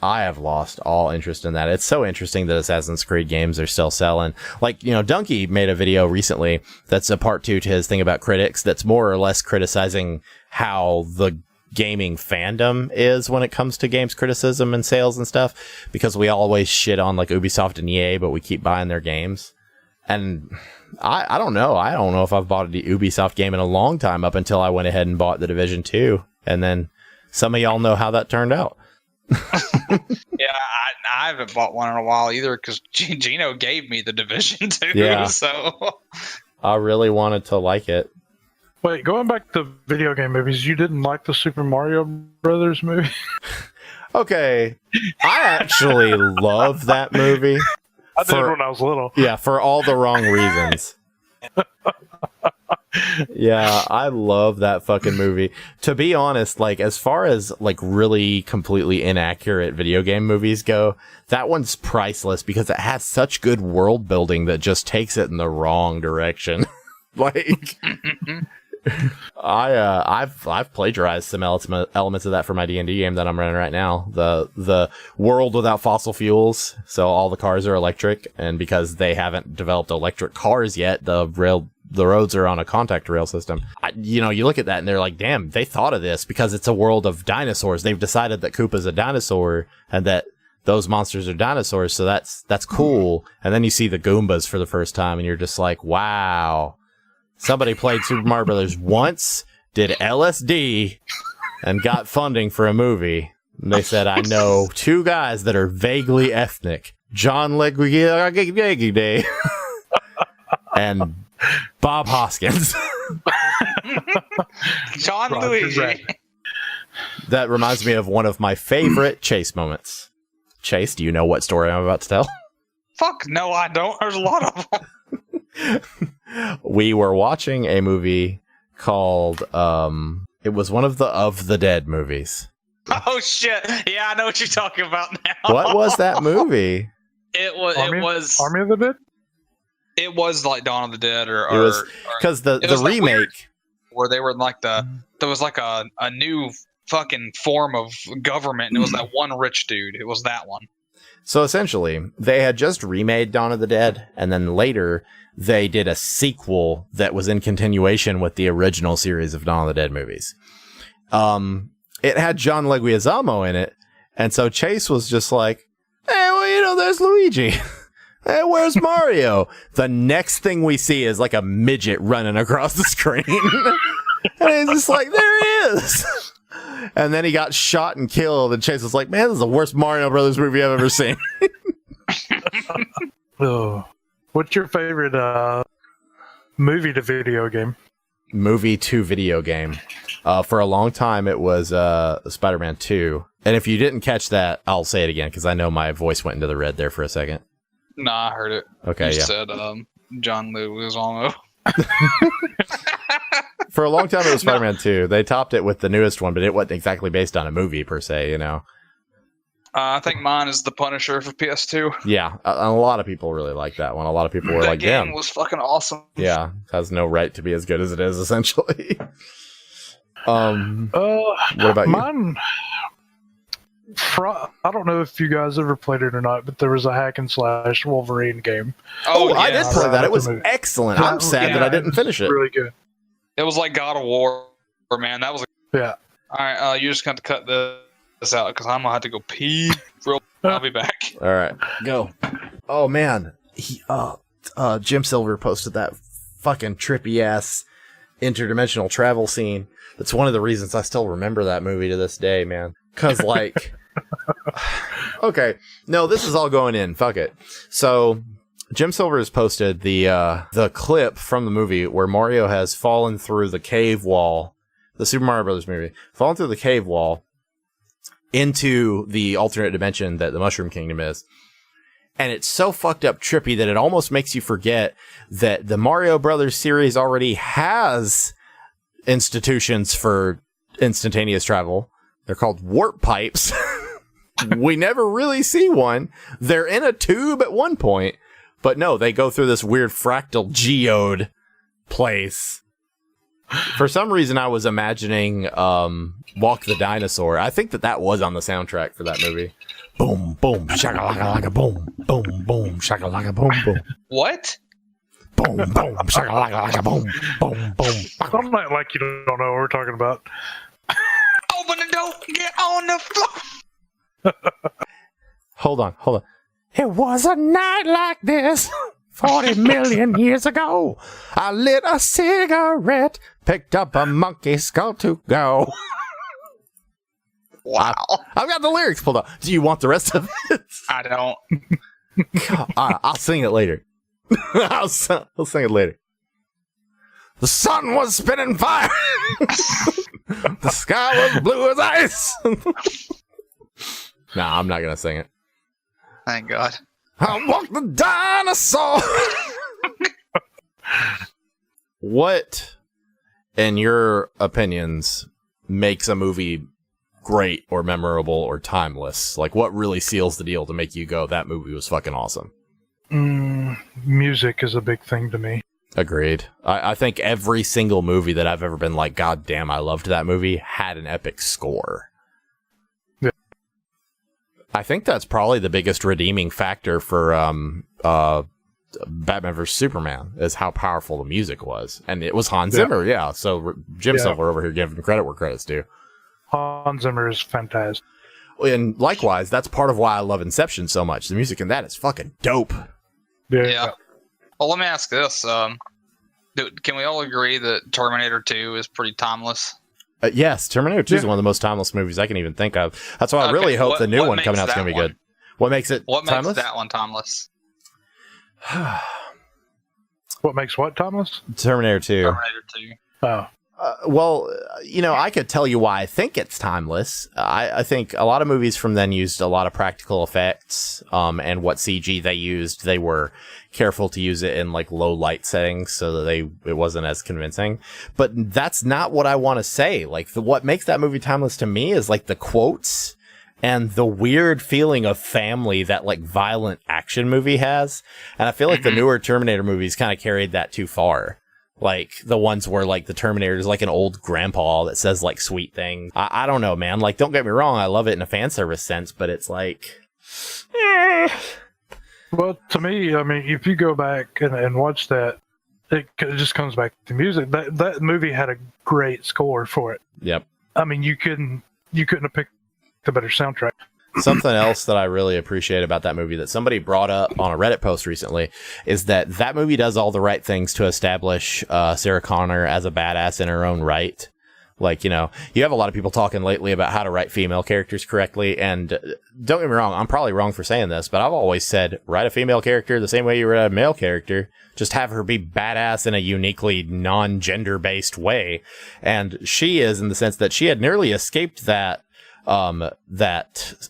I have lost all interest in that. It's so interesting that Assassin's Creed games are still selling. Like, Donkey made a video recently that's a part 2 to his thing about critics that's more or less criticizing how the gaming fandom is when it comes to games criticism and sales and stuff, because we always shit on like Ubisoft and EA, but we keep buying their games. And I don't know. I don't know if I've bought a Ubisoft game in a long time up until I went ahead and bought The Division 2. And then some of y'all know how that turned out. Yeah, I haven't bought one in a while either because Gino gave me The Division 2. Yeah. So I really wanted to like it. Wait, going back to video game movies, you didn't like the Super Mario Brothers movie? Okay. I actually love that movie. I did when I was little. Yeah, for all the wrong reasons. Yeah, I love that fucking movie. To be honest, like, as far as like really completely inaccurate video game movies go, that one's priceless because it has such good world building that just takes it in the wrong direction. Like, I've plagiarized some elements of that for my D&D game that I'm running right now. The world without fossil fuels, so all the cars are electric, and because they haven't developed electric cars yet, the roads are on a contact rail system. You look at that and they're like, damn, they thought of this because it's a world of dinosaurs. They've decided that Koopa's a dinosaur and that those monsters are dinosaurs, so that's cool. And then you see the Goombas for the first time and you're just like, wow. Somebody played Super Mario Brothers once, did LSD, and got funding for a movie. And they said, I know 2 guys that are vaguely ethnic. John Leguizamo and Bob Hoskins. John Luigi. That reminds me of one of my favorite Chase moments. Chase, do you know what story I'm about to tell? Fuck no, I don't. There's a lot of them. We were watching a movie called it was one of the Dead movies. Oh shit. Yeah, I know what you're talking about now. What was that movie? It was Army of the Dead? It was like Dawn of the Dead or it was because the remake where they were like there was like a new fucking form of government and it was that one rich dude. It was that one. So essentially, they had just remade Dawn of the Dead, and then later they did a sequel that was in continuation with the original series of Dawn of the Dead movies. It had John Leguizamo in it, and so Chase was just like, hey, well, there's Luigi. Hey, where's Mario? The next thing we see is like a midget running across the screen. And he's just like, there he is. And then he got shot and killed, and Chase was like, man, this is the worst Mario Brothers movie I've ever seen. Oh. What's your favorite movie to video game? Movie to video game. For a long time, it was Spider-Man 2. And if you didn't catch that, I'll say it again, because I know my voice went into the red there for a second. Nah, I heard it. Okay, you yeah. said John Leguizamo. For a long time, it was Spider-Man 2. They topped it with the newest one, but it wasn't exactly based on a movie, per se, I think mine is The Punisher for PS2. Yeah, a lot of people really like that one. A lot of people were like, that game damn. was fucking awesome. Yeah, has no right to be as good as it is, essentially. What about mine, I don't know if you guys ever played it or not, but there was a hack and slash Wolverine game. Oh, yeah. I did play that. It was excellent. I'm sad that I didn't finish it. Really good. It was like God of War, man. That was yeah. All right, you just got to cut this out because I'm gonna have to go pee. I'll be back. All right, go. Oh man, Jim Silver posted that fucking trippy ass interdimensional travel scene. That's one of the reasons I still remember that movie to this day, man. Cause like, okay, no, this is all going in. Fuck it. So Jim Silver has posted the clip from the movie where Mario has fallen through the cave wall, the Super Mario Brothers movie, fallen through the cave wall into the alternate dimension that the Mushroom Kingdom is. And it's so fucked up trippy that it almost makes you forget that the Mario Brothers series already has institutions for instantaneous travel. They're called warp pipes. We never really see one. They're in a tube at one point. But no, they go through this weird fractal geode place. For some reason, I was imagining Walk the Dinosaur. I think that was on the soundtrack for that movie. Boom, boom, shakalaka, boom, boom, boom, shakalaka, boom, boom. What? Boom, boom, shakalaka, boom, boom, boom. I'm not like you don't know what we're talking about. Open the door, get on the floor. Hold on. It was a night like this 40 million years ago. I lit a cigarette, picked up a monkey skull to go. Wow. I've got the lyrics pulled up. Do you want the rest of it? I don't. I'll sing it later. I'll sing it later. The sun was spinning fire. The sky was blue as ice. Nah, I'm not going to sing it. Thank God. I walked the dinosaur. What, in your opinions, makes a movie great or memorable or timeless? Like, what really seals the deal to make you go, that movie was fucking awesome? Music is a big thing to me. Agreed. I think every single movie that I've ever been like, God damn, I loved that movie, had an epic score. Yeah. I think that's probably the biggest redeeming factor for Batman vs. Superman, is how powerful the music was. And it was Hans Zimmer, yeah. So Jim Silver over here giving credit where credit's due. Hans Zimmer is fantastic. And likewise, that's part of why I love Inception so much. The music in that is fucking dope. Yeah. Well, let me ask this. Can we all agree that Terminator 2 is pretty timeless? Yes, Terminator 2 is one of the most timeless movies I can even think of. That's why I really hope the new one coming out is going to be good. What makes it timeless? What makes that one timeless? What makes what timeless? Terminator 2. Terminator 2. Oh. Well, I could tell you why I think it's timeless. I think a lot of movies from then used a lot of practical effects, and what CG they used, they were careful to use it in like low light settings so that it wasn't as convincing. But that's not what I want to say. Like, what makes that movie timeless to me is like the quotes and the weird feeling of family that like violent action movie has. And I feel like the newer Terminator movies kind of carried that too far. Like the ones where like the Terminator is like an old grandpa that says like sweet things. I don't know, man. Like, don't get me wrong, I love it in a fan service sense, but it's like, Well, to me, I mean, if you go back and watch that, it just comes back to music. That movie had a great score for it. Yep. I mean, you couldn't have picked a better soundtrack. Something else that I really appreciate about that movie that somebody brought up on a Reddit post recently is that movie does all the right things to establish Sarah Connor as a badass in her own right. Like, you have a lot of people talking lately about how to write female characters correctly. And don't get me wrong, I'm probably wrong for saying this, but I've always said, write a female character the same way you write a male character. Just have her be badass in a uniquely non-gender based way. And she is, in the sense that she had nearly escaped that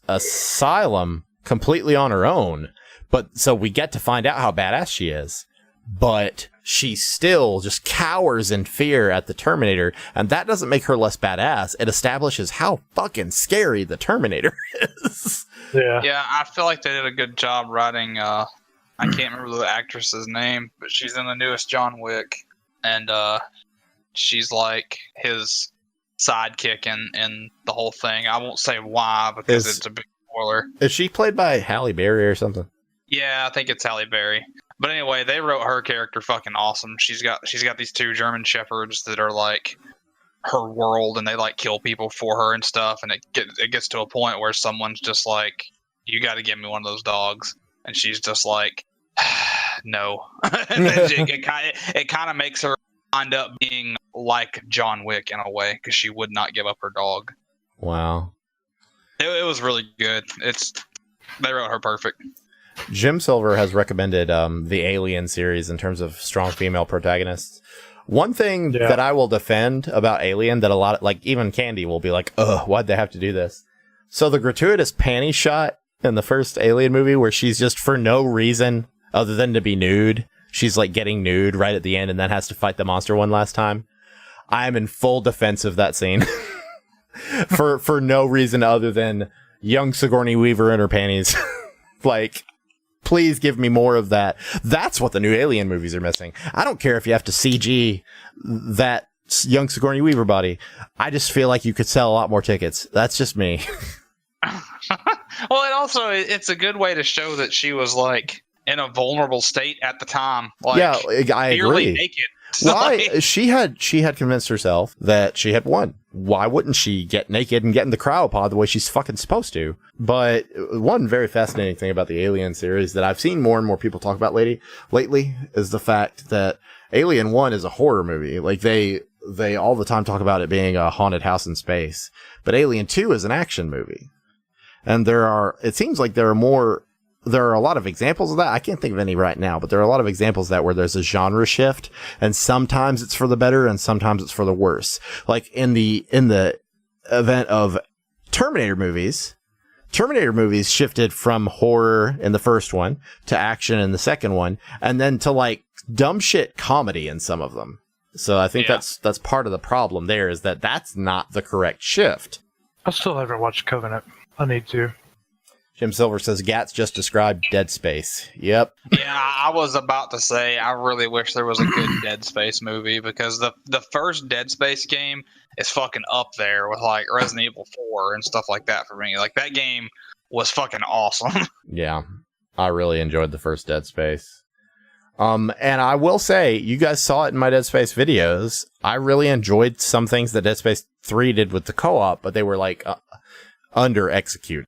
asylum completely on her own. But so we get to find out how badass she is, but she still just cowers in fear at the Terminator. And that doesn't make her less badass. It establishes how fucking scary the Terminator is. Yeah. Yeah, I feel like they did a good job writing, I can't remember the actress's name, but she's in the newest John Wick. And, she's like his sidekick in the whole thing. I won't say why because it's a big spoiler. Is she played by Halle Berry or something? Yeah, I think it's Halle Berry. But anyway, they wrote her character fucking awesome. She's got these two German shepherds that are like her world, and they like kill people for her and stuff. And it gets to a point where someone's just like, "You got to give me one of those dogs," and she's just like, "No." And then it kind of makes her end up being like John Wick in a way, because she would not give up her dog. Wow. It was really good. They wrote her perfect. Jim Silver has recommended the Alien series in terms of strong female protagonists. One thing that I will defend about Alien that a lot of, like, even Candy will be like, ugh, why'd they have to do this? So the gratuitous panty shot in the first Alien movie where she's just for no reason other than to be nude, she's like getting nude right at the end and then has to fight the monster one last time. I am in full defense of that scene for no reason other than young Sigourney Weaver in her panties. Like, please give me more of that. That's what the new Alien movies are missing. I don't care if you have to CG that young Sigourney Weaver body. I just feel like you could sell a lot more tickets. That's just me. Well, it also it's a good way to show that she was like in a vulnerable state at the time. Like, yeah, I nearly agree. naked. So, Why she had convinced herself that she had won. Why wouldn't she get naked and get in the cryopod the way she's fucking supposed to? But one very fascinating thing about the Alien series that I've seen more and more people talk about lately is the fact that Alien 1 is a horror movie. Like they all the time talk about it being a haunted house in space, but Alien 2 is an action movie. And it seems like there are a lot of examples of that. I can't think of any right now, but there are a lot of examples of that where there's a genre shift, and sometimes it's for the better and sometimes it's for the worse. Like in the event of Terminator movies shifted from horror in the first one to action in the second one, and then to like dumb shit comedy in some of them. So I think that's part of the problem there, is that that's not the correct shift. I still haven't watched Covenant. I need to. Jim Silver says Gats just described Dead Space. Yep. Yeah, I was about to say I really wish there was a good Dead Space movie, because the first Dead Space game is fucking up there with like Resident Evil 4 and stuff like that for me. Like that game was fucking awesome. Yeah, I really enjoyed the first Dead Space. And I will say, you guys saw it in my Dead Space videos. I really enjoyed some things that Dead Space 3 did with the co-op, but they were like under executed.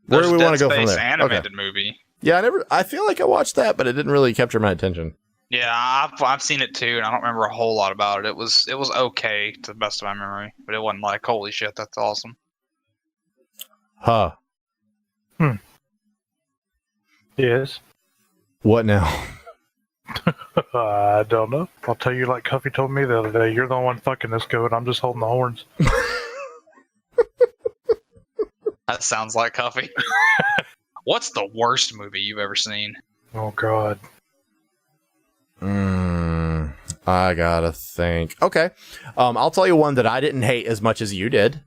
Where do we want to go from there? Animated movie. Yeah, I feel like I watched that, but it didn't really capture my attention. Yeah, I've seen it too, and I don't remember a whole lot about it. It was okay to the best of my memory, but it wasn't like, holy shit, that's awesome. Huh. Yes. What now? I don't know. I'll tell you, like Cuffy told me the other day, you're the one fucking this goat. I'm just holding the horns. That sounds like Cuffy. What's the worst movie you've ever seen? Oh, God. I gotta think. Okay. I'll tell you one that I didn't hate as much as you did.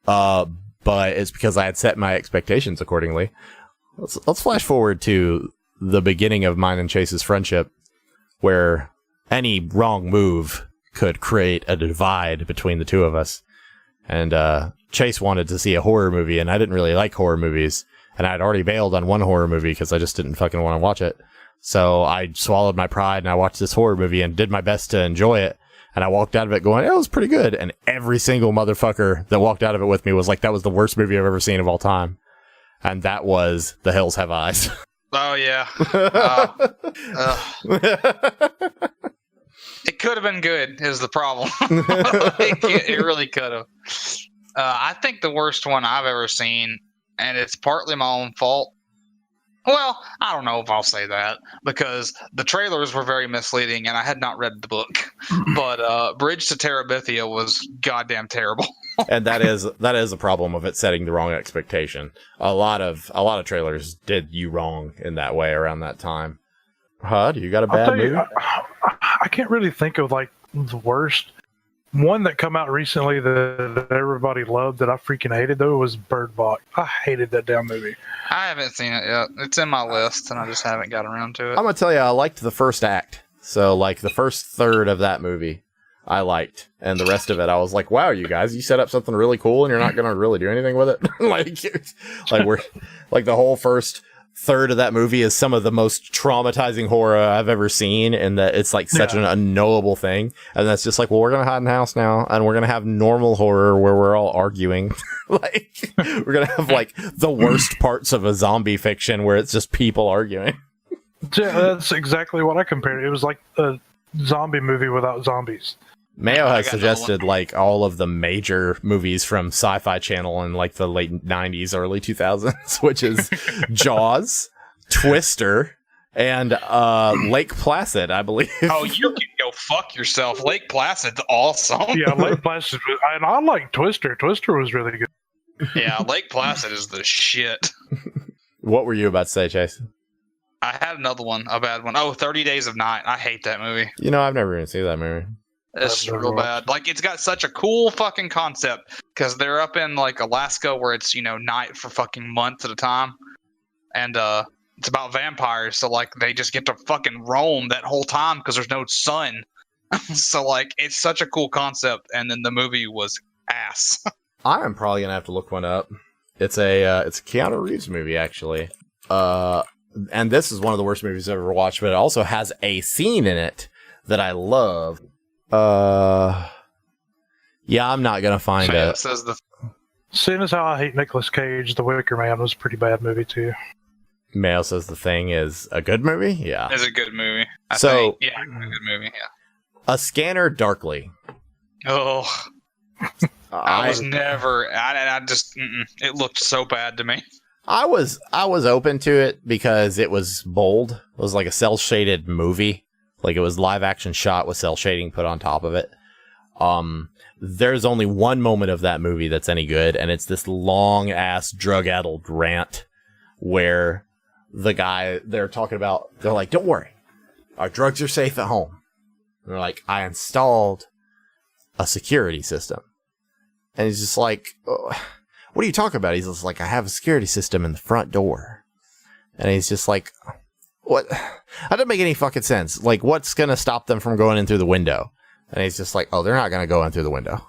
But it's because I had set my expectations accordingly. Let's flash forward to the beginning of mine and Chase's friendship, where any wrong move could create a divide between the two of us. And Chase wanted to see a horror movie, and I didn't really like horror movies. And I'd already bailed on one horror movie because I just didn't fucking want to watch it. So I swallowed my pride and I watched this horror movie and did my best to enjoy it. And I walked out of it going, it was pretty good. And every single motherfucker that walked out of it with me was like, that was the worst movie I've ever seen of all time. And that was The Hills Have Eyes. Oh, yeah. It could have been good, is the problem. It really could have. I think the worst one I've ever seen, and it's partly my own fault. Well, I don't know if I'll say that, because the trailers were very misleading and I had not read the book. But Bridge to Terabithia was goddamn terrible. And that is a problem of it setting the wrong expectation. A lot of trailers did you wrong in that way around that time. Do you got a bad movie? I can't really think of like the worst. One that come out recently that everybody loved that I freaking hated though was Bird Box. I hated that damn movie. I haven't seen it yet. It's in my list and I just haven't got around to it. I'm gonna tell you, I liked the first act. So like the first third of that movie I liked, and the rest of it I was like, wow, you guys, you set up something really cool and you're not gonna really do anything with it. like we're like the whole first third of that movie is some of the most traumatizing horror I've ever seen, and that it's like such an unknowable thing. And that's just like, well, we're gonna hide in the house now, and we're gonna have normal horror where we're all arguing. Like we're gonna have like the worst parts of a zombie fiction where it's just people arguing. Yeah, that's exactly what I compared. It was like a zombie movie without zombies. Mayo has suggested like all of the major movies from Sci-Fi Channel in like the late 90s, early 2000s, which is Jaws, Twister, and Lake Placid, I believe. Oh, you can go fuck yourself. Lake Placid's awesome. Yeah, Lake Placid, and I like Twister. Twister was really good. Yeah, Lake Placid is the shit. What were you about to say, Chase? I had another one, a bad one. Oh, 30 Days of Night. I hate that movie. You know, I've never even seen that movie. It's real bad. Like, it's got such a cool fucking concept because they're up in like Alaska where it's, you know, night for fucking months at a time, and it's about vampires. So like they just get to fucking roam that whole time because there's no sun. So like it's such a cool concept, and then the movie was ass. I am probably gonna have to look one up. It's a Keanu Reeves movie, actually. And this is one of the worst movies I've ever watched, but it also has a scene in it that I love. Yeah, I'm not gonna find it. Seeing as how I hate Nicolas Cage, The Wicker Man was a pretty bad movie too. Mayo says The Thing is a good movie. Yeah, it's a good movie. I think, a good movie. Yeah. A Scanner Darkly. Oh, I was never. I just. It looked so bad to me. I was open to it because it was bold. It was like a cell shaded movie. Like it was live action shot with cell shading put on top of it. There's only one moment of that movie that's any good, and it's this long ass drug addled rant where the guy they're talking about, they're like, "Don't worry, our drugs are safe at home." And they're like, "I installed a security system," and he's just like, "Oh, what are you talking about?" He's just like, "I have a security system in the front door," and he's just like, "What? That doesn't make any fucking sense. Like, what's gonna stop them from going in through the window?" And he's just like, "Oh, they're not going to go in through the window."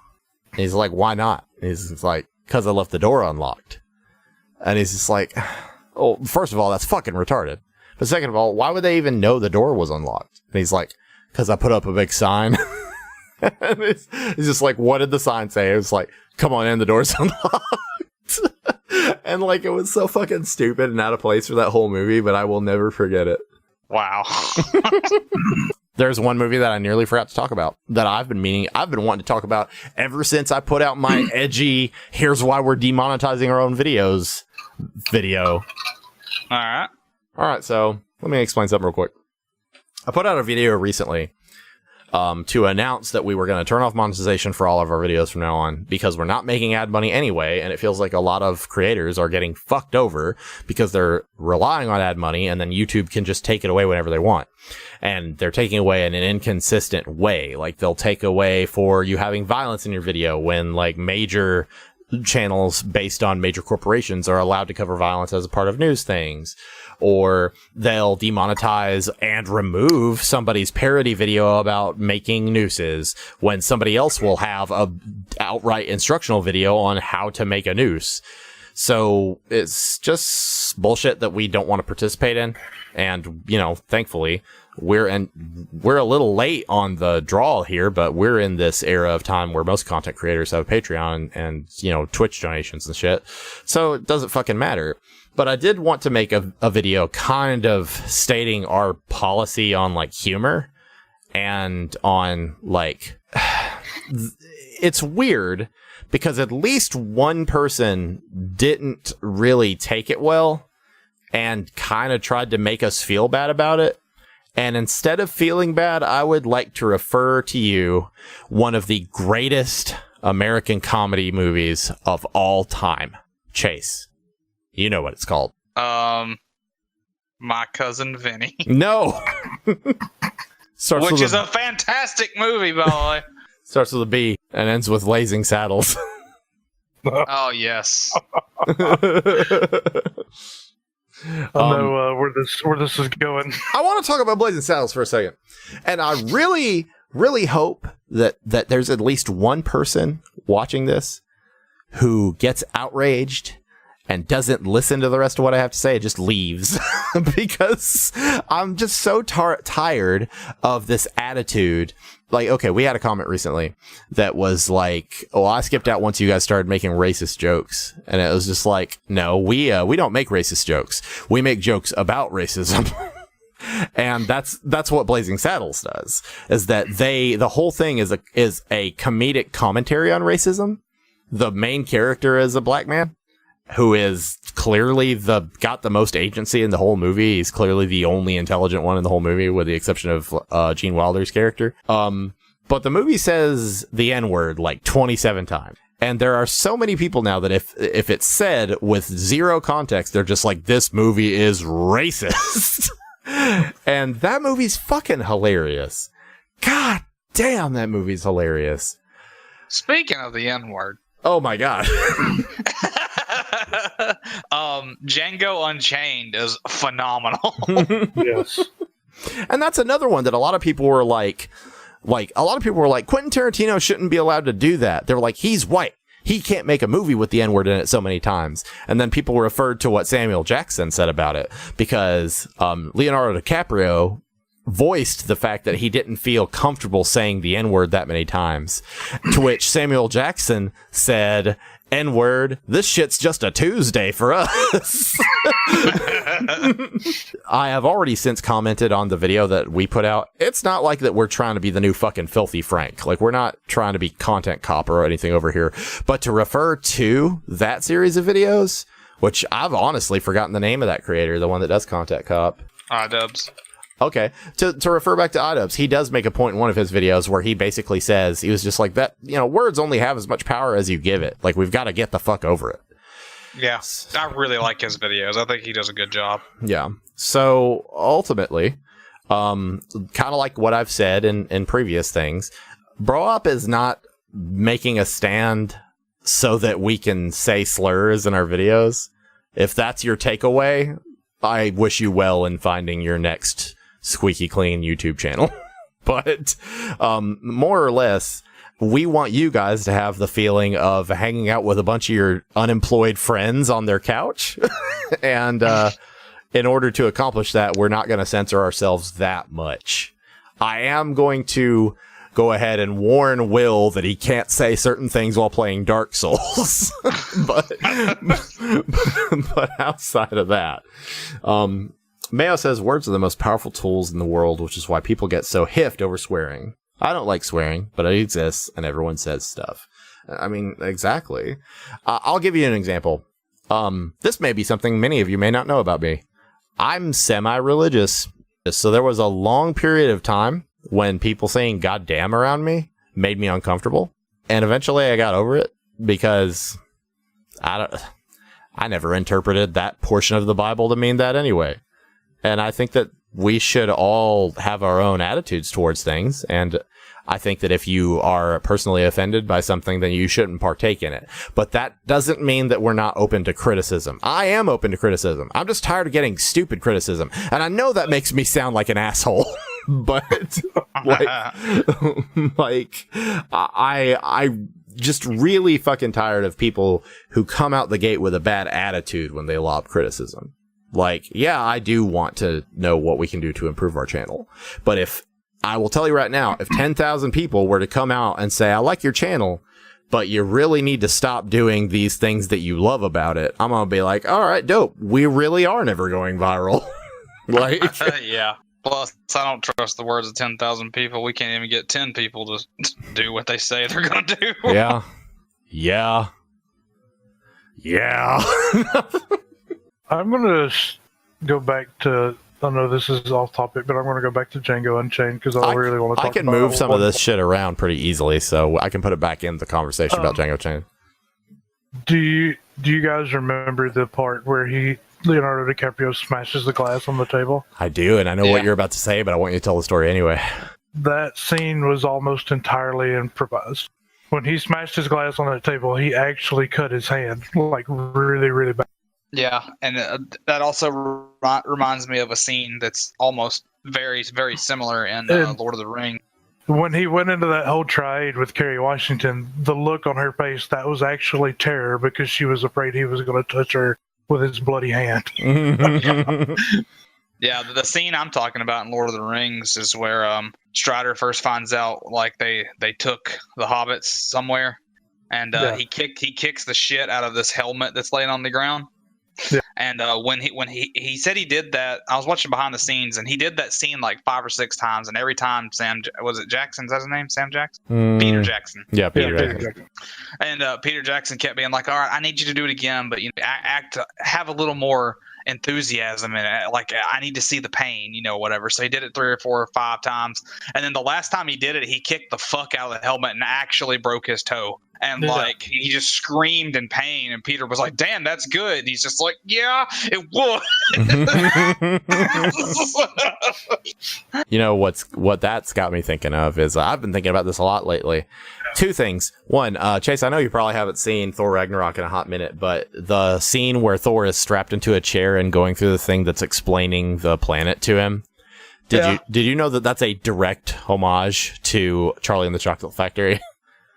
And he's like, "Why not?" And he's just like, "Because I left the door unlocked." And he's just like, "Oh, first of all, that's fucking retarded. But second of all, why would they even know the door was unlocked?" And he's like, "Because I put up a big sign." And he's just like, "What did the sign say?" It was like, "Come on in, the door's unlocked." And like, it was so fucking stupid and out of place for that whole movie, but I will never forget it. Wow. There's one movie that I nearly forgot to talk about that I've been wanting to talk about ever since I put out my edgy, here's why we're demonetizing our own videos video. All right. So let me explain something real quick. I put out a video recently to announce that we were going to turn off monetization for all of our videos from now on because we're not making ad money anyway. And it feels like a lot of creators are getting fucked over because they're relying on ad money and then YouTube can just take it away whenever they want. And they're taking away in an inconsistent way. Like they'll take away for you having violence in your video when like major channels based on major corporations are allowed to cover violence as a part of news things. Or they'll demonetize and remove somebody's parody video about making nooses when somebody else will have a outright instructional video on how to make a noose. So it's just bullshit that we don't want to participate in. And, you know, thankfully, we're a little late on the draw here, but we're in this era of time where most content creators have a Patreon and, you know, Twitch donations and shit. So it doesn't fucking matter. But I did want to make a video kind of stating our policy on like humor and on like, it's weird because at least one person didn't really take it well and kind of tried to make us feel bad about it. And instead of feeling bad, I would like to refer to you one of the greatest American comedy movies of all time. Chase, you know what it's called. My Cousin Vinny. No. Which is a fantastic movie, by the way. Starts with a B and ends with Blazing Saddles. Oh, yes. I know where this is going. I want to talk about Blazing Saddles for a second. And I really, really hope that there's at least one person watching this who gets outraged and doesn't listen to the rest of what I have to say, just leaves. Because I'm just so tired of this attitude. Like, okay, we had a comment recently that was like, "Oh, I skipped out once you guys started making racist jokes." And it was just like, no, we don't make racist jokes. We make jokes about racism. And that's what Blazing Saddles does, is that the whole thing is a comedic commentary on racism. The main character is a black man who is clearly got the most agency in the whole movie. He's clearly the only intelligent one in the whole movie, with the exception of Gene Wilder's character. But the movie says the N-word like 27 times. And there are so many people now that if it's said with zero context, they're just like, this movie is racist. And that movie's fucking hilarious. God damn, that movie's hilarious. Speaking of the N-word. Oh my God. Django Unchained is phenomenal. Yes. And that's another one that a lot of people were like, Quentin Tarantino shouldn't be allowed to do that. They were like, he's white. he can't make a movie with the N-word in it so many times. And then people referred to what Samuel Jackson said about it, because Leonardo DiCaprio voiced the fact that he didn't feel comfortable saying the N-word that many times, to which Samuel Jackson said, N-word, this shit's just a Tuesday for us. I have already since commented on the video that we put out. It's not like that we're trying to be the new fucking Filthy Frank. Like, we're not trying to be content cop or anything over here. But to refer to that series of videos, which I've honestly forgotten the name of that creator, the one that does Content Cop. iDubbbz. Okay, to refer back to iDubbbz, he does make a point in one of his videos where he basically says, he was just like, that, you know, words only have as much power as you give it. Like, we've got to get the fuck over it. Yeah, I really like his videos. I think he does a good job. Yeah. So, ultimately, kind of like what I've said in previous things, Bro Up is not making a stand so that we can say slurs in our videos. If that's your takeaway, I wish you well in finding your next squeaky clean YouTube channel. But more or less, we want you guys to have the feeling of hanging out with a bunch of your unemployed friends on their couch. And in order to accomplish that, we're not going to censor ourselves that much. I am going to go ahead and warn Will that he can't say certain things while playing Dark Souls. but outside of that, Mayo says words are the most powerful tools in the world, which is why people get so hiffed over swearing. I don't like swearing, but it exists and everyone says stuff. I mean, exactly. I'll give you an example. This may be something many of you may not know about me. I'm semi-religious. So there was a long period of time when people saying goddamn around me made me uncomfortable. And eventually I got over it because I never interpreted that portion of the Bible to mean that anyway. And I think that we should all have our own attitudes towards things. And I think that if you are personally offended by something, then you shouldn't partake in it. But that doesn't mean that we're not open to criticism. I am open to criticism. I'm just tired of getting stupid criticism. And I know that makes me sound like an asshole. But I just really fucking tired of people who come out the gate with a bad attitude when they lob criticism. Like, yeah, I do want to know what we can do to improve our channel. But if I will tell you right now, if 10,000 people were to come out and say, I like your channel, but you really need to stop doing these things that you love about it, I'm going to be like, all right, dope. We really are never going viral. Like, yeah. Plus, I don't trust the words of 10,000 people. We can't even get 10 people to do what they say they're going to do. Yeah. Yeah. Yeah. I'm going to go back to, I know this is off topic, but I'm going to go back to Django Unchained because I really want to talk about it. I can move some of this shit around pretty easily, so I can put it back in the conversation about Django Unchained. Do you guys remember the part where Leonardo DiCaprio smashes the glass on the table? I do, and I know what you're about to say, but I want you to tell the story anyway. That scene was almost entirely improvised. When he smashed his glass on that table, he actually cut his hand, like really, really bad. Yeah, and that also reminds me of a scene that's almost very, very similar in Lord of the Rings. When he went into that whole triad with Kerry Washington, the look on her face, that was actually terror because she was afraid he was going to touch her with his bloody hand. Yeah, the scene I'm talking about in Lord of the Rings is where Strider first finds out like they took the hobbits somewhere, and he kicks the shit out of this helmet that's laying on the ground. Yeah. And when he said he did that, I was watching behind the scenes, and he did that scene like 5 or 6 times, and every time was it Jackson? Is that his name? Sam Jackson? Peter Jackson. Yeah, Peter Jackson. And Peter Jackson kept being like, "All right, I need you to do it again, but have a little more enthusiasm in it. Like, I need to see the pain, whatever." So he did it 3 or 4 or 5 times, and then the last time he did it, he kicked the fuck out of the helmet and actually broke his toe. And he just screamed in pain, and Peter was like, "Damn, that's good." And he's just like, "Yeah, it was." What that's got me thinking of is I've been thinking about this a lot lately. 2 things. One, Chase, I know you probably haven't seen Thor Ragnarok in a hot minute, but the scene where Thor is strapped into a chair and going through the thing that's explaining the planet to him. Did you know that that's a direct homage to Charlie and the Chocolate Factory?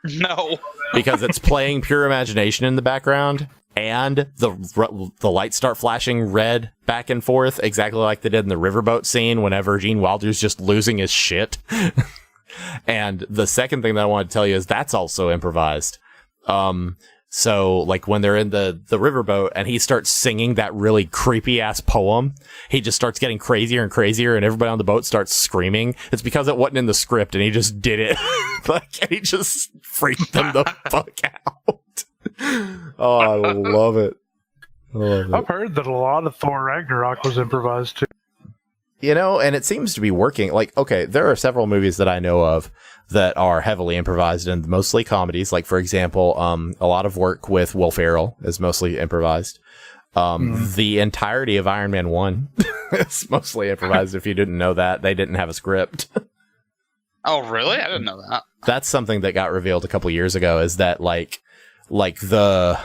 No. because it's playing Pure Imagination in the background, and the lights start flashing red back and forth, exactly like they did in the riverboat scene whenever Gene Wilder's just losing his shit. And the second thing that I want to tell you is that's also improvised. So, like, when they're in the riverboat and he starts singing that really creepy-ass poem, he just starts getting crazier and crazier, and everybody on the boat starts screaming. It's because it wasn't in the script, and he just did it. Like, he just freaked them the fuck out. Oh, I love it. I've heard that a lot of Thor Ragnarok was improvised, too. You know, and it seems to be working. Like, okay, there are several movies that I know of that are heavily improvised and mostly comedies. Like, for example, a lot of work with Will Ferrell is mostly improvised. The entirety of Iron Man 1 is mostly improvised. If you didn't know that, they didn't have a script. Oh, really? I didn't know that. That's something that got revealed a couple years ago, is that like the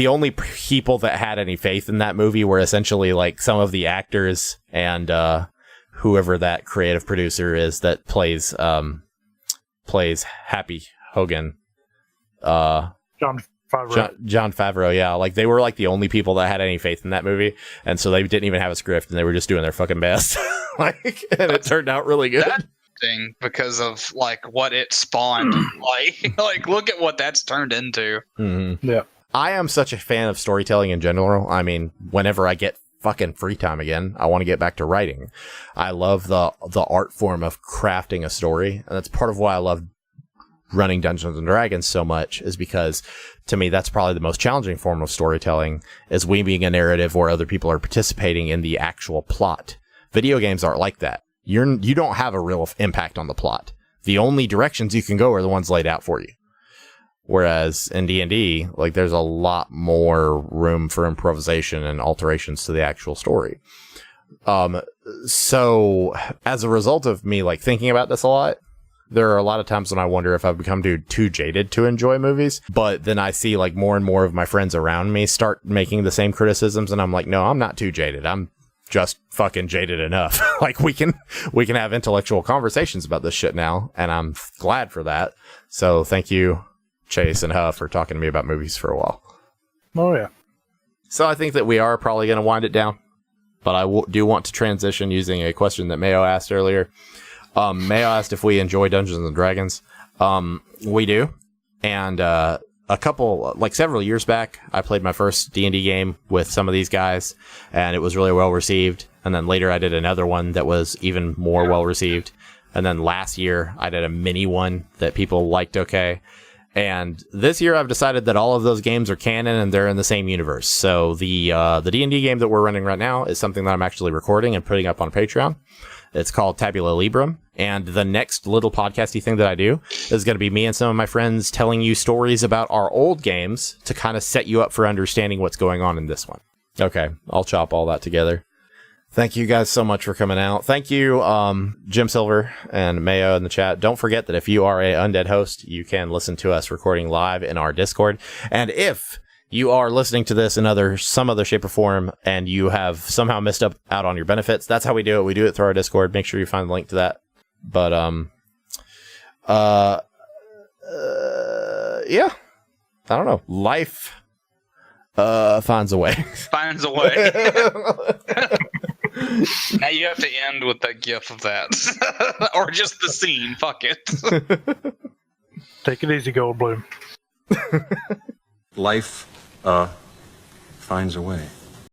only people that had any faith in that movie were essentially like some of the actors and whoever that creative producer is that plays Happy Hogan. John Favreau. John Favreau, yeah. Like, they were like the only people that had any faith in that movie, and so they didn't even have a script, and they were just doing their fucking best. Like, and it turned out really good. That thing, because of like what it spawned. like look at what that's turned into. Mm-hmm. Yeah. I am such a fan of storytelling in general. I mean, whenever I get fucking free time again, I want to get back to writing. I love the art form of crafting a story, and that's part of why I love running Dungeons and Dragons so much, is because to me that's probably the most challenging form of storytelling, is weaving a narrative where other people are participating in the actual plot. Video games aren't like that. You don't have a real impact on the plot. The only directions you can go are the ones laid out for you. Whereas in D&D, like, there's a lot more room for improvisation and alterations to the actual story. So as a result of me like thinking about this a lot, there are a lot of times when I wonder if I've become too jaded to enjoy movies. But then I see like more and more of my friends around me start making the same criticisms, and I'm like, no, I'm not too jaded. I'm just fucking jaded enough. Like, we can have intellectual conversations about this shit now, and I'm glad for that. So thank you, Chase and Huff, for talking to me about movies for a while. Oh, yeah. So I think that we are probably going to wind it down, but I do want to transition using a question that Mayo asked earlier. Mayo asked if we enjoy Dungeons and Dragons. We do. And several years back, I played my first D&D game with some of these guys, and it was really well received. And then later I did another one that was even more well received. And then last year I did a mini one that people liked okay. And this year I've decided that all of those games are canon and they're in the same universe. So the D&D game that we're running right now is something that I'm actually recording and putting up on Patreon. It's called Tabula Librum. And the next little podcasty thing that I do is going to be me and some of my friends telling you stories about our old games to kind of set you up for understanding what's going on in this one. Okay, I'll chop all that together. Thank you guys so much for coming out. Thank you, Jim Silver and Mayo in the chat. Don't forget that if you are a Undead host, you can listen to us recording live in our Discord. And if you are listening to this in some other shape or form and you have somehow missed out on your benefits, that's how we do it. We do it through our Discord. Make sure you find the link to that. But yeah, I don't know. Life finds a way. Finds a way. Now you have to end with that gif of that. Or just the scene. Fuck it. Take it easy, Goldblum. Life finds a way.